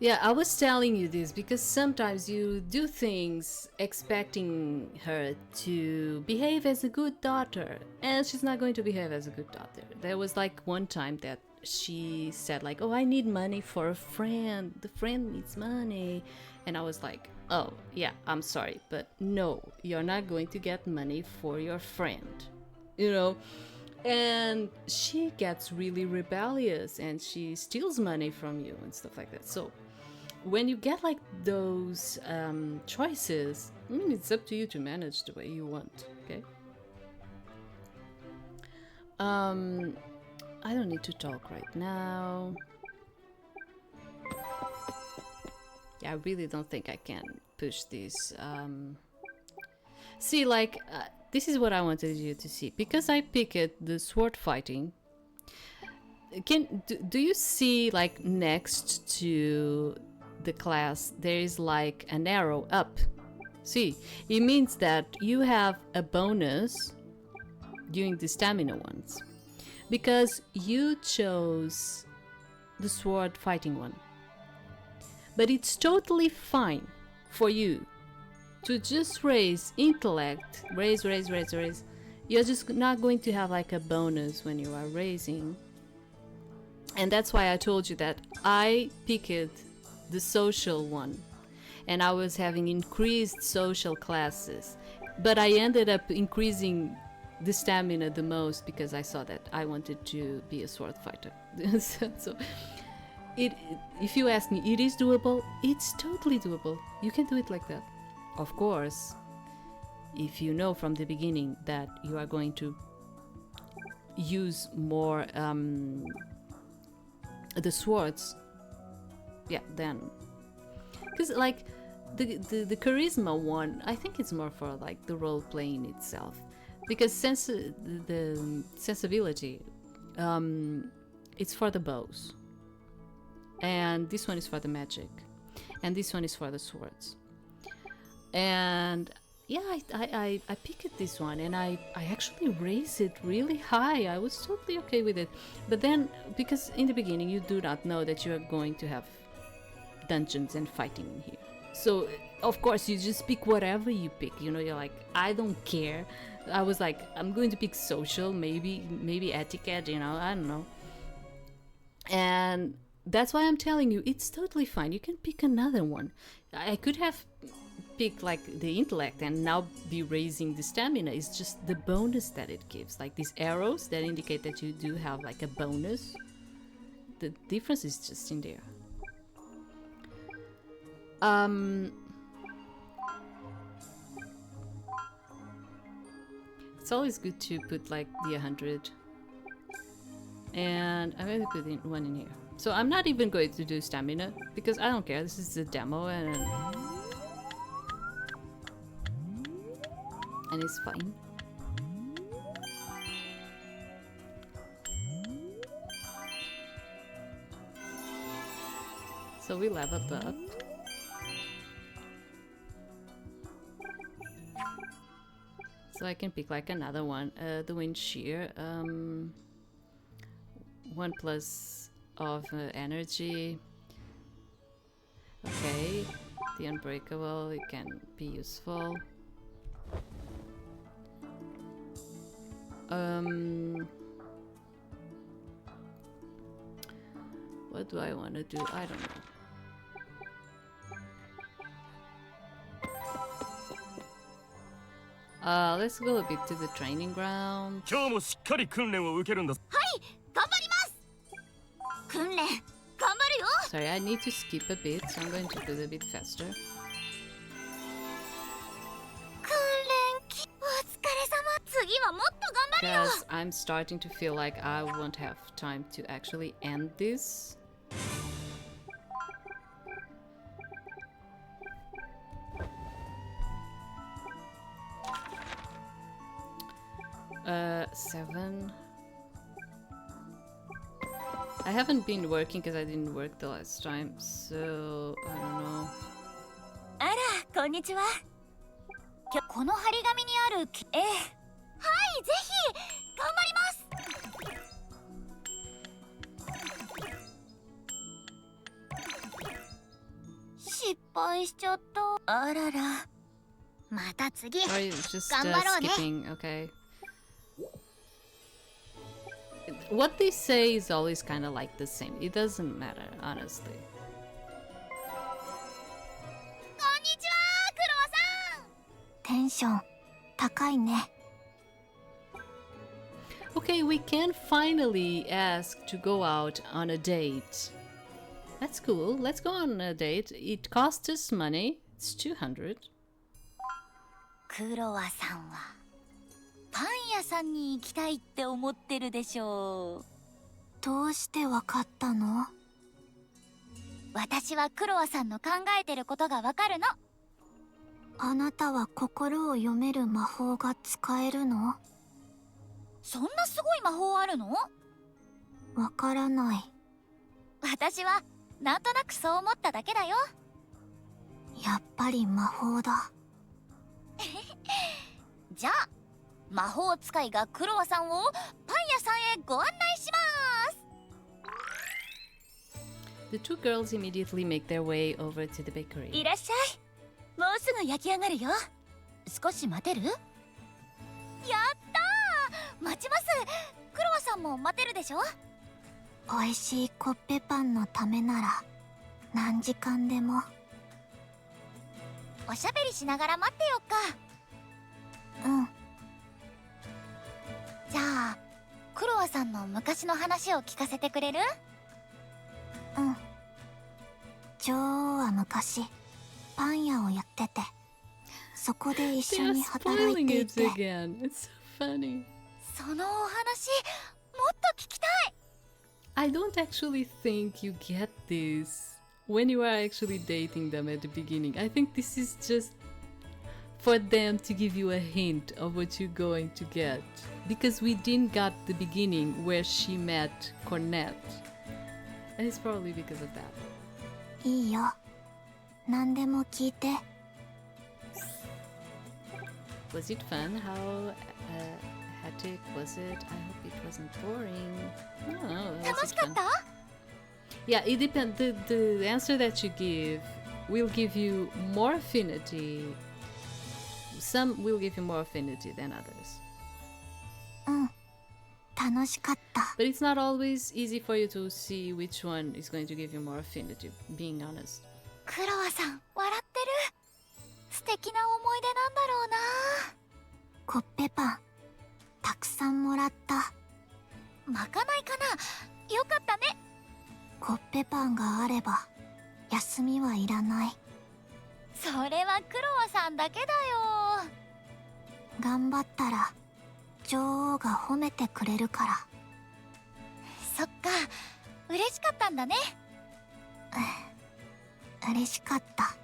Yeah, I was telling you this because sometimes you do things expecting her to behave as a good daughter, and she's not going to behave as a good daughter. There was like one time that she said like, oh, I need money for a friend. The friend needs money. And I was like, oh, yeah, I'm sorry, but no, you're not going to get money for your friend, you know? And she gets really rebellious and she steals money from you and stuff like that. So when you get like those choices, I mean, it's up to you to manage the way you want, okay? I don't need to talk right now. Yeah, I really don't think I can push this. See, like, this is what I wanted you to see. Because I picked the sword fighting, do you see, like, next to the class, there is, like, an arrow up? See, it means that you have a bonus during the stamina ones. Because you chose the sword fighting one. But it's totally fine for you to just raise intellect, raise. You're just not going to have like a bonus when you are raising. And that's why I told you that I picked the social one. And I was having increased social classes. But I ended up increasing the stamina the most because I saw that I wanted to be a sword fighter. So if you ask me, it is doable. It's totally doable. You can do it like that. Of course, if you know from the beginning that you are going to use more the swords, yeah, then because like the charisma one, I think it's more for like the role playing itself. Because the sensibility, it's for the bows. And this one is for the magic. And this one is for the swords. And yeah, I picked this one and I actually raised it really high. I was totally okay with it. But then, because in the beginning you do not know that you are going to have dungeons and fighting in here. So, of course, you just pick whatever you pick. You know, you're like, I don't care. I was like, I'm going to pick social, maybe etiquette, you know, I don't know. And that's why I'm telling you, it's totally fine. You can pick another one. I could have picked like the intellect and now be raising the stamina. It's just the bonus that it gives. Like these arrows that indicate that you do have like a bonus. The difference is just in there. It's always good to put like the 100. And I'm going to put one in here. So I'm not even going to do stamina because I don't care. This is the demo and it's fine. So we leveled up. So I can pick like another one. The wind shear. 1 plus of energy. Okay, the unbreakable, it can be useful. What do I want to do? I don't know. Let's go a bit to the training ground. 今日もしっかり訓練を受けるんだ。頑張ります。訓練頑張るよ。 Sorry, I need to skip a bit, so I'm going to do it a bit faster. 訓練きお疲れ様。次はもっと頑張るよ。 Because I'm starting to feel like I won't have time to actually end this. Seven. I haven't been working because I didn't work the last time, so I don't know. あら、こんにちは。この張り紙にあるええ、はい、ぜひ頑張ります。失敗しちゃった。あらら。また次。 Sorry, just 頑張ろうね。 skipping, okay. What they say is always kind of like the same. It doesn't matter, honestly. こんにちは、クロワさん。テンション高いね。 Okay, we can finally ask to go out on a date. That's cool. Let's go on a date. It costs us money. It's 200. クロワさんはパン屋さんに行きたいって思ってるでしょう。どうしてわかったの？私はクロワさんの考えてることがわかるの。あなたは心を読める魔法が使えるの？そんなすごい魔法あるの？わからない。私はなんとなくそう思っただけだよ。やっぱり魔法だ。じゃあ魔法使いがクロワさんをパン屋さんへご案内します。 The two girls immediately make their way over to the bakery. いらっしゃい。もうすぐ焼き上がるよ。少し待てる？やったー！待ちます。クロワさんも待てるでしょ？美味しいコッペパンのためなら何時間でも。おしゃべりしながら待ってよっか。うん。じゃあクロワさんの昔の話を聞かせてくれる？うん。女王は昔パン屋をやってて、そこで一緒 They're に働い spoiling てい it て、 again. It's so funny. そのお話もっと聞きたい。 I don't actually think you get this when you are actually dating them at the beginning. I think this is just for them to give you a hint of what you're going to get. Because we didn't got the beginning where she met Cornette. And it's probably because of that. いいよ。何でも聞いて。 Was it fun? How hectic was it? I hope it wasn't boring. No, it 楽 was しかっ fun. た？ Yeah, it depends. The answer that you give will give you more affinity. Some will give you more affinity than others. うん。楽しかった。 But it's not always easy for you to see which one is going to give you more affinity, being honest. クロワさん、笑ってる。素敵な思い出なんだろうな。コッペパン、たくさんもらった。まかないかな？よかったね。コッペパンがあれば、休みはいらない。それはクロワさんだけだよ。頑張ったら、女王が褒めてくれるから。そっか、嬉しかったんだね。嬉しかった。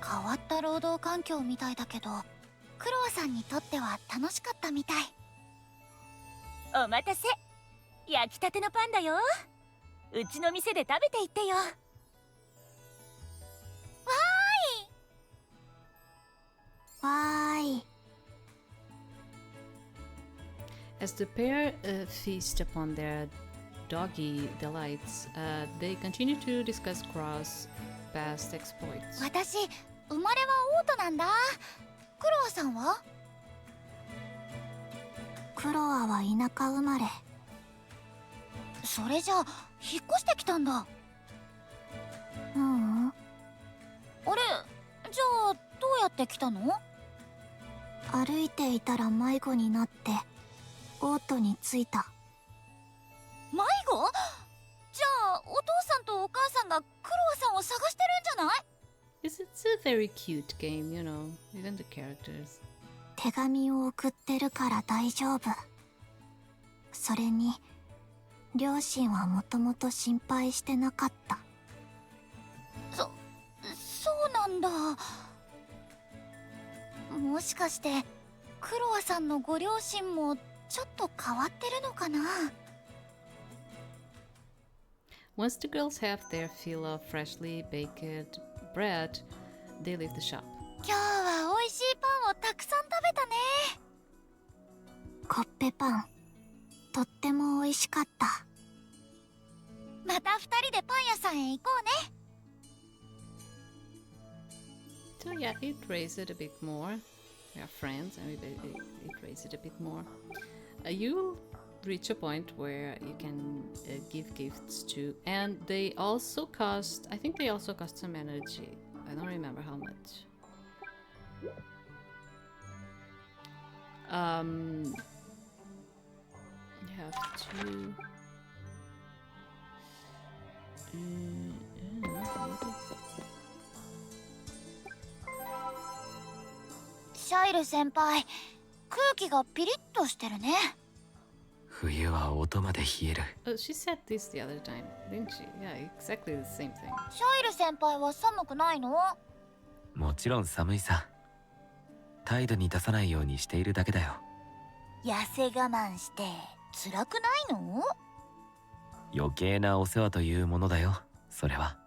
変わった労働環境みたいだけど、クロワさんにとっては楽しかったみたい。お待たせ。焼きたてのパンだよ。うちの店で食べていってよ。わーい。わーい。As the pair feast upon their doggy delights, they continue to discuss Cross past exploits. 私生まれはオートなんだ。クロアさんは？クロアは田舎生まれ。それじゃあ引っ越してきたんだ。うん。あれ、じゃあどうやって来たの？歩いていたら迷子になってオートに着いた。迷子？じゃあお父さんとお母さんがクロアさんを探してるんじゃない？ It's a very cute game, you know, even the characters. 手紙を送ってるから大丈夫。それに両親はもともと心配してなかった。そうなんだ。もしかしてクロアさんのご両親もちょっと変わってるのかな？ Once the girls have their fill of freshly baked bread, they leave the shop. 今日は美味しいパンをたくさん食べたね。コッペパンとっても美味しかった。また二人でパン屋さんへ行こうね。 So yeah, it raised it a bit more. We are friends and it raised it a bit more. You reach a point where you can give gifts to, and they also cost, I think they also cost some energy. I don't remember how much. You have to...シャイル先輩、空気がピリッとしてるね。冬は音まで冷える。 Oh, she said this the other time, didn't she? Yeah, exactly the same thing. シャイル先輩は寒くないの？もちろん寒いさ。態度に出さないようにしているだけだよ。痩せ我慢して辛くないの？余計なお世話というものだよ、それは。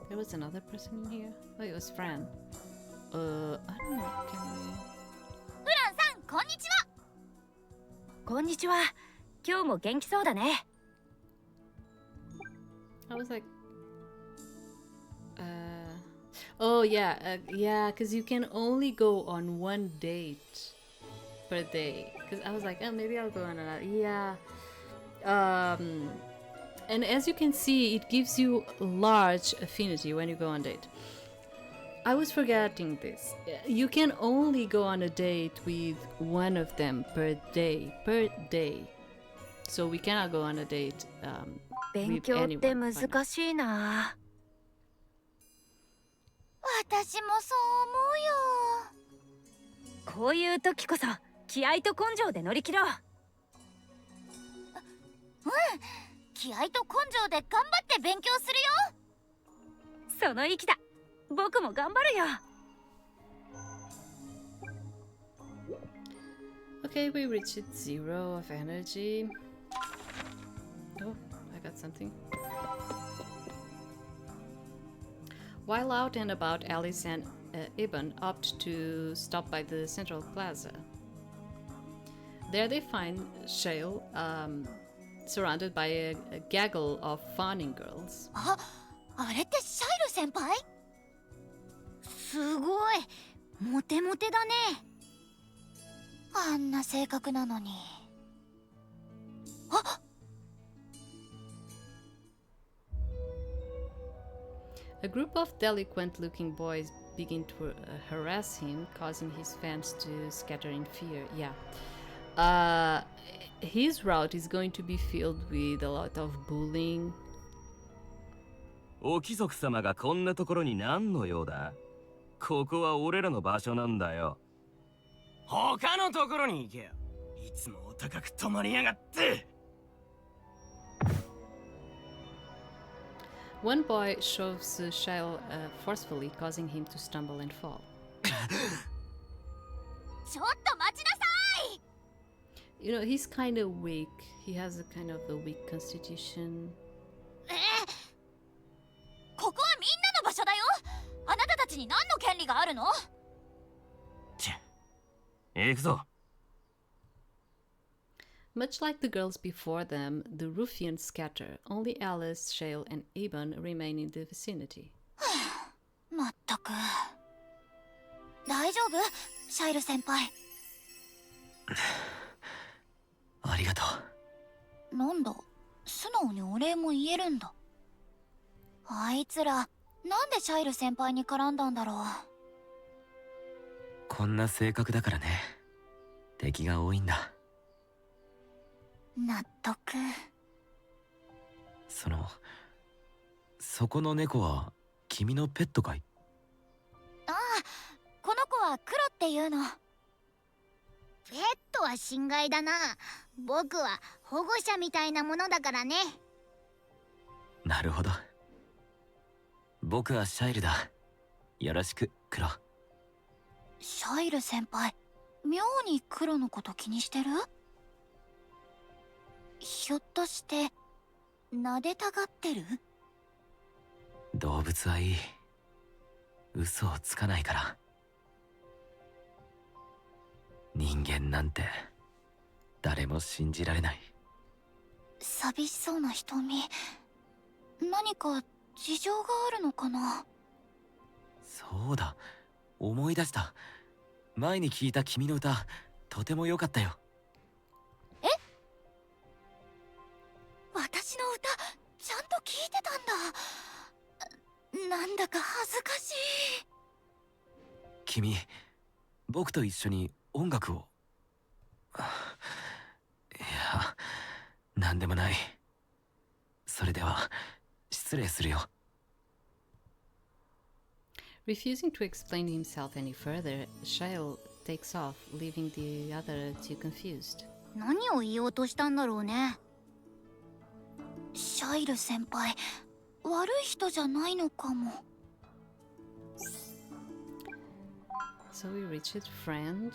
There was another person in here? Oh, it was Fran. I don't know, can we... フランさん、こんにちは。こんにちは。今日も元気そうだね。I was like... Oh, yeah, yeah, because you can only go on one date per day. Because I was like, oh, maybe I'll go on another... Yeah. And as you can see, it gives you large affinity when you go on date. I was forgetting this. You can only go on a date with one of them per day. So we cannot go on a date勉 with 強って anyone. 難しいな。私もそう思うよ。こういう時こそ気合と根性で乗り切ろう。気合と根性で頑張って勉強するよ。その意気だ。僕も頑張るよ。Okay, we reached 0 of energy. Oh, I got something. While out and about, Alice and Ibn opt to stop by the central plaza. There they find Shale surrounded by a gaggle of fawning girls. あれってシャイル先輩？すごいモテモテだね。あんな性格なのに。あ、A group of delinquent-looking boys begin to harass him, causing his fans to scatter in fear. Yeah. His route is going to be filled with a lot of bullying. お貴族様がこんなところに何の用だ？ここは俺らの場所なんだよ。他のところに行けよ。いつもお高く泊まりやがって。One boy shoves Shale forcefully, causing him to stumble and fall. ちょっと待ちなさい。You know, he's kind of weak. He has a kind of a weak constitution. ここはみんなの場所だよ。るの？チェ、行くぞ。 Much like the girls before them, the ruffians scatter. Only Alice, Shale, and Eben remain in the vicinity. まったく。大丈夫？シャイル先輩。ありがとなんだ、素直にお礼も言えるんだ。あいつら、なんでシャイル先輩に絡んだんだろう。う。こんな性格だからね。敵が多いんだ。納得。そこの猫は君のペットかい？ああ、この子はクロっていうの。ペットは心外だな。僕は保護者みたいなものだからね。なるほど。僕はシャイルだ。よろしく、クロ。シャイル先輩、妙にクロのこと気にしてる？ひょっとして撫でたがってる？動物はいい。嘘をつかないから。人間なんて誰も信じられない。寂しそうな瞳、何か事情があるのかな？そうだ、思い出した。前に聞いた君の歌、とても良かったよ。え？私の歌ちゃんと聞いてたんだ。なんだか恥ずかしい。君、僕と一緒に音楽を。いや、なんでもない。それでは失礼するよ。Refusing to explain himself any further, Shale takes off, leaving the other two confused. 何を言おうとしたんだろうね。シャイル先輩、悪い人じゃないのかも。So we reach his friend,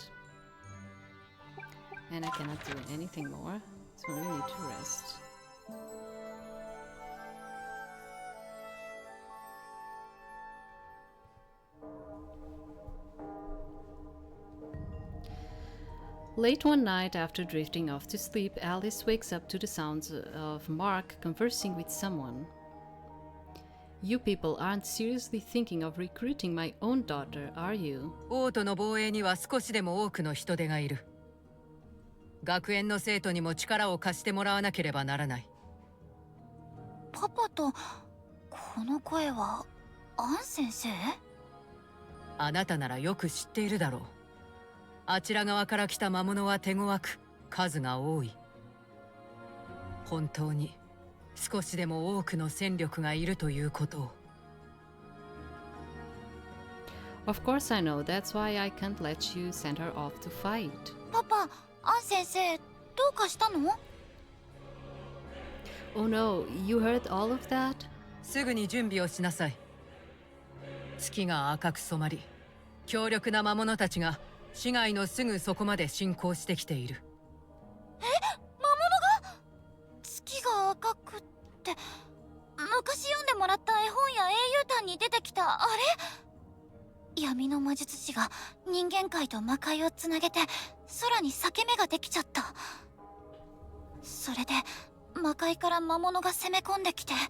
and I cannot do anything more, so we need to rest. Late one night, after drifting off to sleep, Alice wakes up to the sounds of Mark conversing with someone. You people aren't seriously thinking of recruiting my own daughter, are you? 王都の防衛には少しでも多くの人手がいる。学園の生徒にも力を貸してもらわなければならない。パパと、この声は、アン先生？あなたならよく知っているだろう。あちら側から来た魔物は手強く、数が多い。本当に少しでも多くの戦力がいるということを。Of course I know, that's why I can't let you send her off to fight. パパ、アン先生、どうかしたの？ Oh no, you heard all of that? すぐに準備をしなさい。月が赤く染まり、強力な魔物たちが市街のすぐそこまで進行してきている。え？魔物が？月が赤くって、昔読んでもらった絵本や英雄譚に出てきたあれ？闇の魔術師が人間界と魔界をつなげて空に裂け目ができちゃった。それで魔界から魔物が攻め込んできて、でも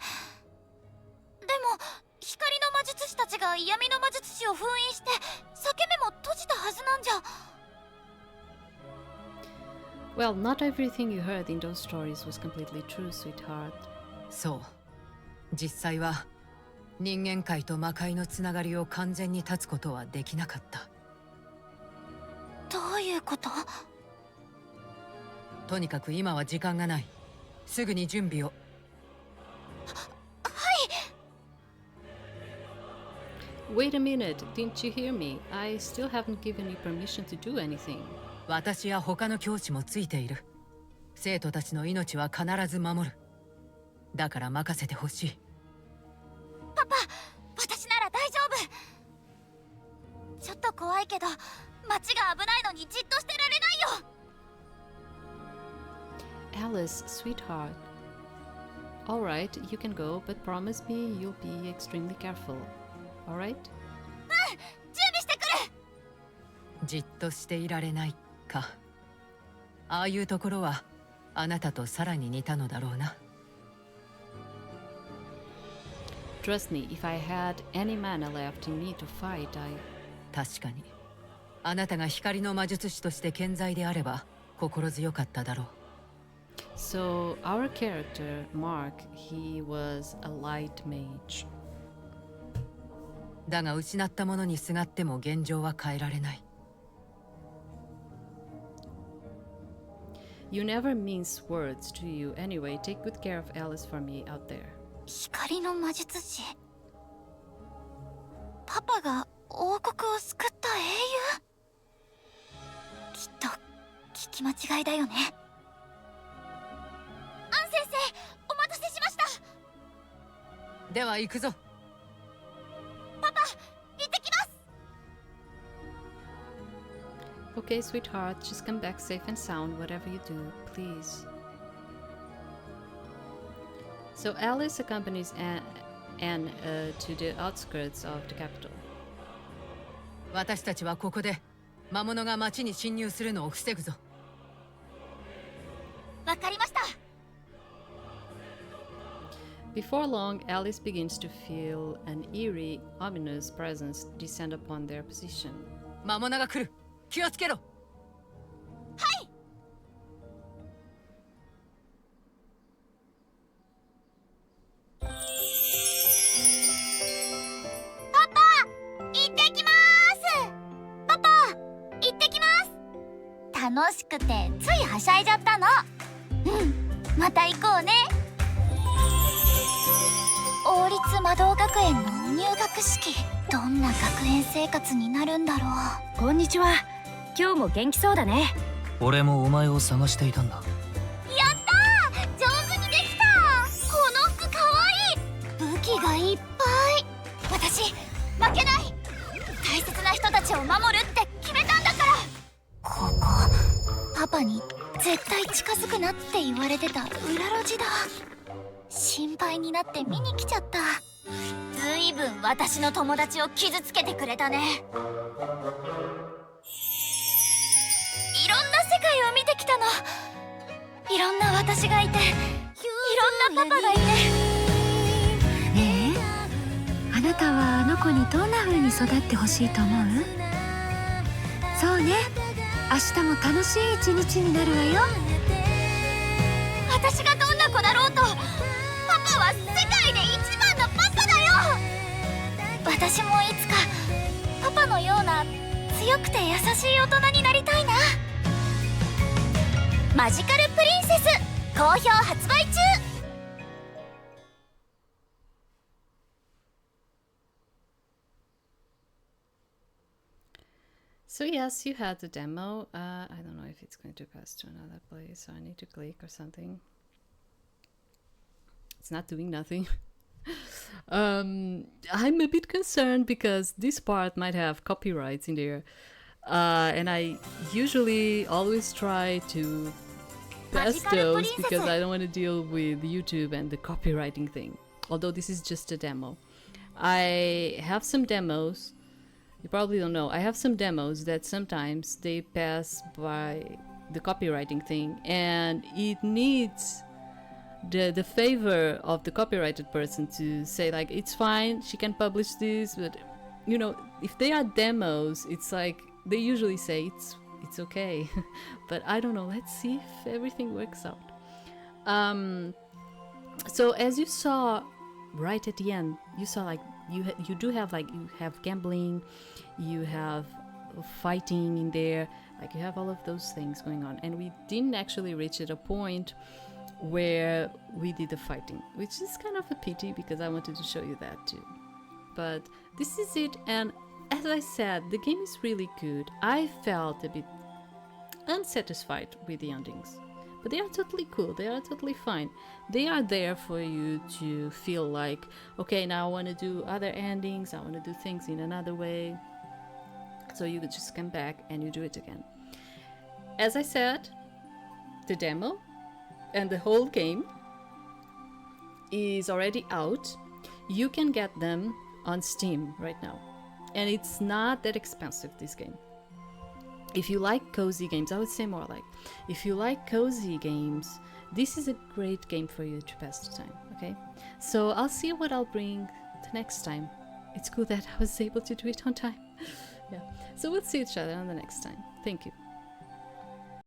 光の魔術師たちが闇の魔術師を封印して裂け目も閉じたはずなんじゃ。 Well, not everything you heard in those stories was completely true, sweetheart. そう。実際は人間界と魔界のつながりを完全に断つことはできなかった。どういうこと？とにかく今は時間がない。すぐに準備を。はい。 Wait a minute, didn't you hear me? I still haven't given you permission to do anything. 私や他の教師もついている。生徒たちの命は必ず守る。だから任せてほしい。パパ、私なら大丈夫。ちょっと怖いけど、街が危ないのにじっとしてられないよ。 Alice, sweetheart. Alright, you can go, but promise me you'll be extremely careful. Alright? 準備してくる。じっとしていられないか。ああいうところはあなたとさらに似たのだろうな。Trust me, if I had any mana left in me to fight, I... 確かにあなたが光の魔術師として健在であれば心強かっただろう。 So, our character, Mark, he was a light mage. だが失ったものにすがっても現状は変えられない。 You never mince words, do you? Anyway, take good care of Alice for me out there. 光の魔術師。パパが王国を救った英雄。きっと聞き間違いだよね。アン先生、お待たせしました。では行くぞ。パパ、行ってきます。 Okay, sweetheart, just come back safe and sound, whatever you do, please. So Alice accompanies Anne to the outskirts of the capital. 私たちはここで魔物が町に侵入するのを防ぐぞ。わかりました。 Before long, Alice begins to feel an eerie, ominous presence descend upon their position. 魔物が来る。気をつけろ。はい。パパ、行ってきます。パパ、行ってきます。楽しくてついはしゃいじゃったの。うん、また行こうね。王立魔導学園の入学式、どんな学園生活になるんだろう。こんにちは。今日も元気そうだね。俺もお前を探していたんだ。やったー、上手にできた。この服かわいい。武器がいっぱい。私負けない。大切な人たちを守るって決めたんだから。ここパパに絶対近づくなって言われてた裏路地だ。心配になって見に来ちゃった。ずいぶん私の友達を傷つけてくれたね。いろんな世界を見てきたの。いろんな私がいて、いろんなパパがいて。ねえ、あなたはあの子にどんな風に育ってほしいと思う？そうね、明日も楽しい一日になるわよ。私がどんな子だろうと、パパは世界で一番のパパだよ。私もいつかパパのような強くて優しい大人になりたいな。マジカルプリンセス好評発売中。So yes, you had the demo. I don't know if it's going to pass to another place, so I need to click or something. It's not doing nothing. I'm a bit concerned because this part might have copyrights in there. And I usually always try to pass those because I don't want to deal with YouTube and the copywriting thing. Although this is just a demo. I have some demos. You probably don't know. I have some demos that sometimes they pass by the copywriting thing, and it needs the favor of the copyrighted person to say like it's fine, she can publish this, but you know, if they are demos, it's like they usually say it's okay. But I don't know. Let's see if everything works out. So as you saw right at the end, you saw like you do have like you have gambling, you have fighting in there, like you have all of those things going on, and we didn't actually reach at a point where we did the fighting, which is kind of a pity because I wanted to show you that too. But this is it, and as I said, the game is really good. I felt a bit unsatisfied with the endings, but they are totally cool, they are totally fine. They are there for you to feel like, okay, now I want to do other endings, I want to do things in another way, so you could just come back and you do it again. As I said, the demo and the whole game is already out. You can get them on Steam right now, and it's not that expensive, this game. if you like cozy games, I would say more like, if you like cozy games, this is a great game for you to pass the time, okay? So I'll see what I'll bring the next time. It's good that I was able to do it on time. Yeah. So we'll see each other on the next time. Thank you.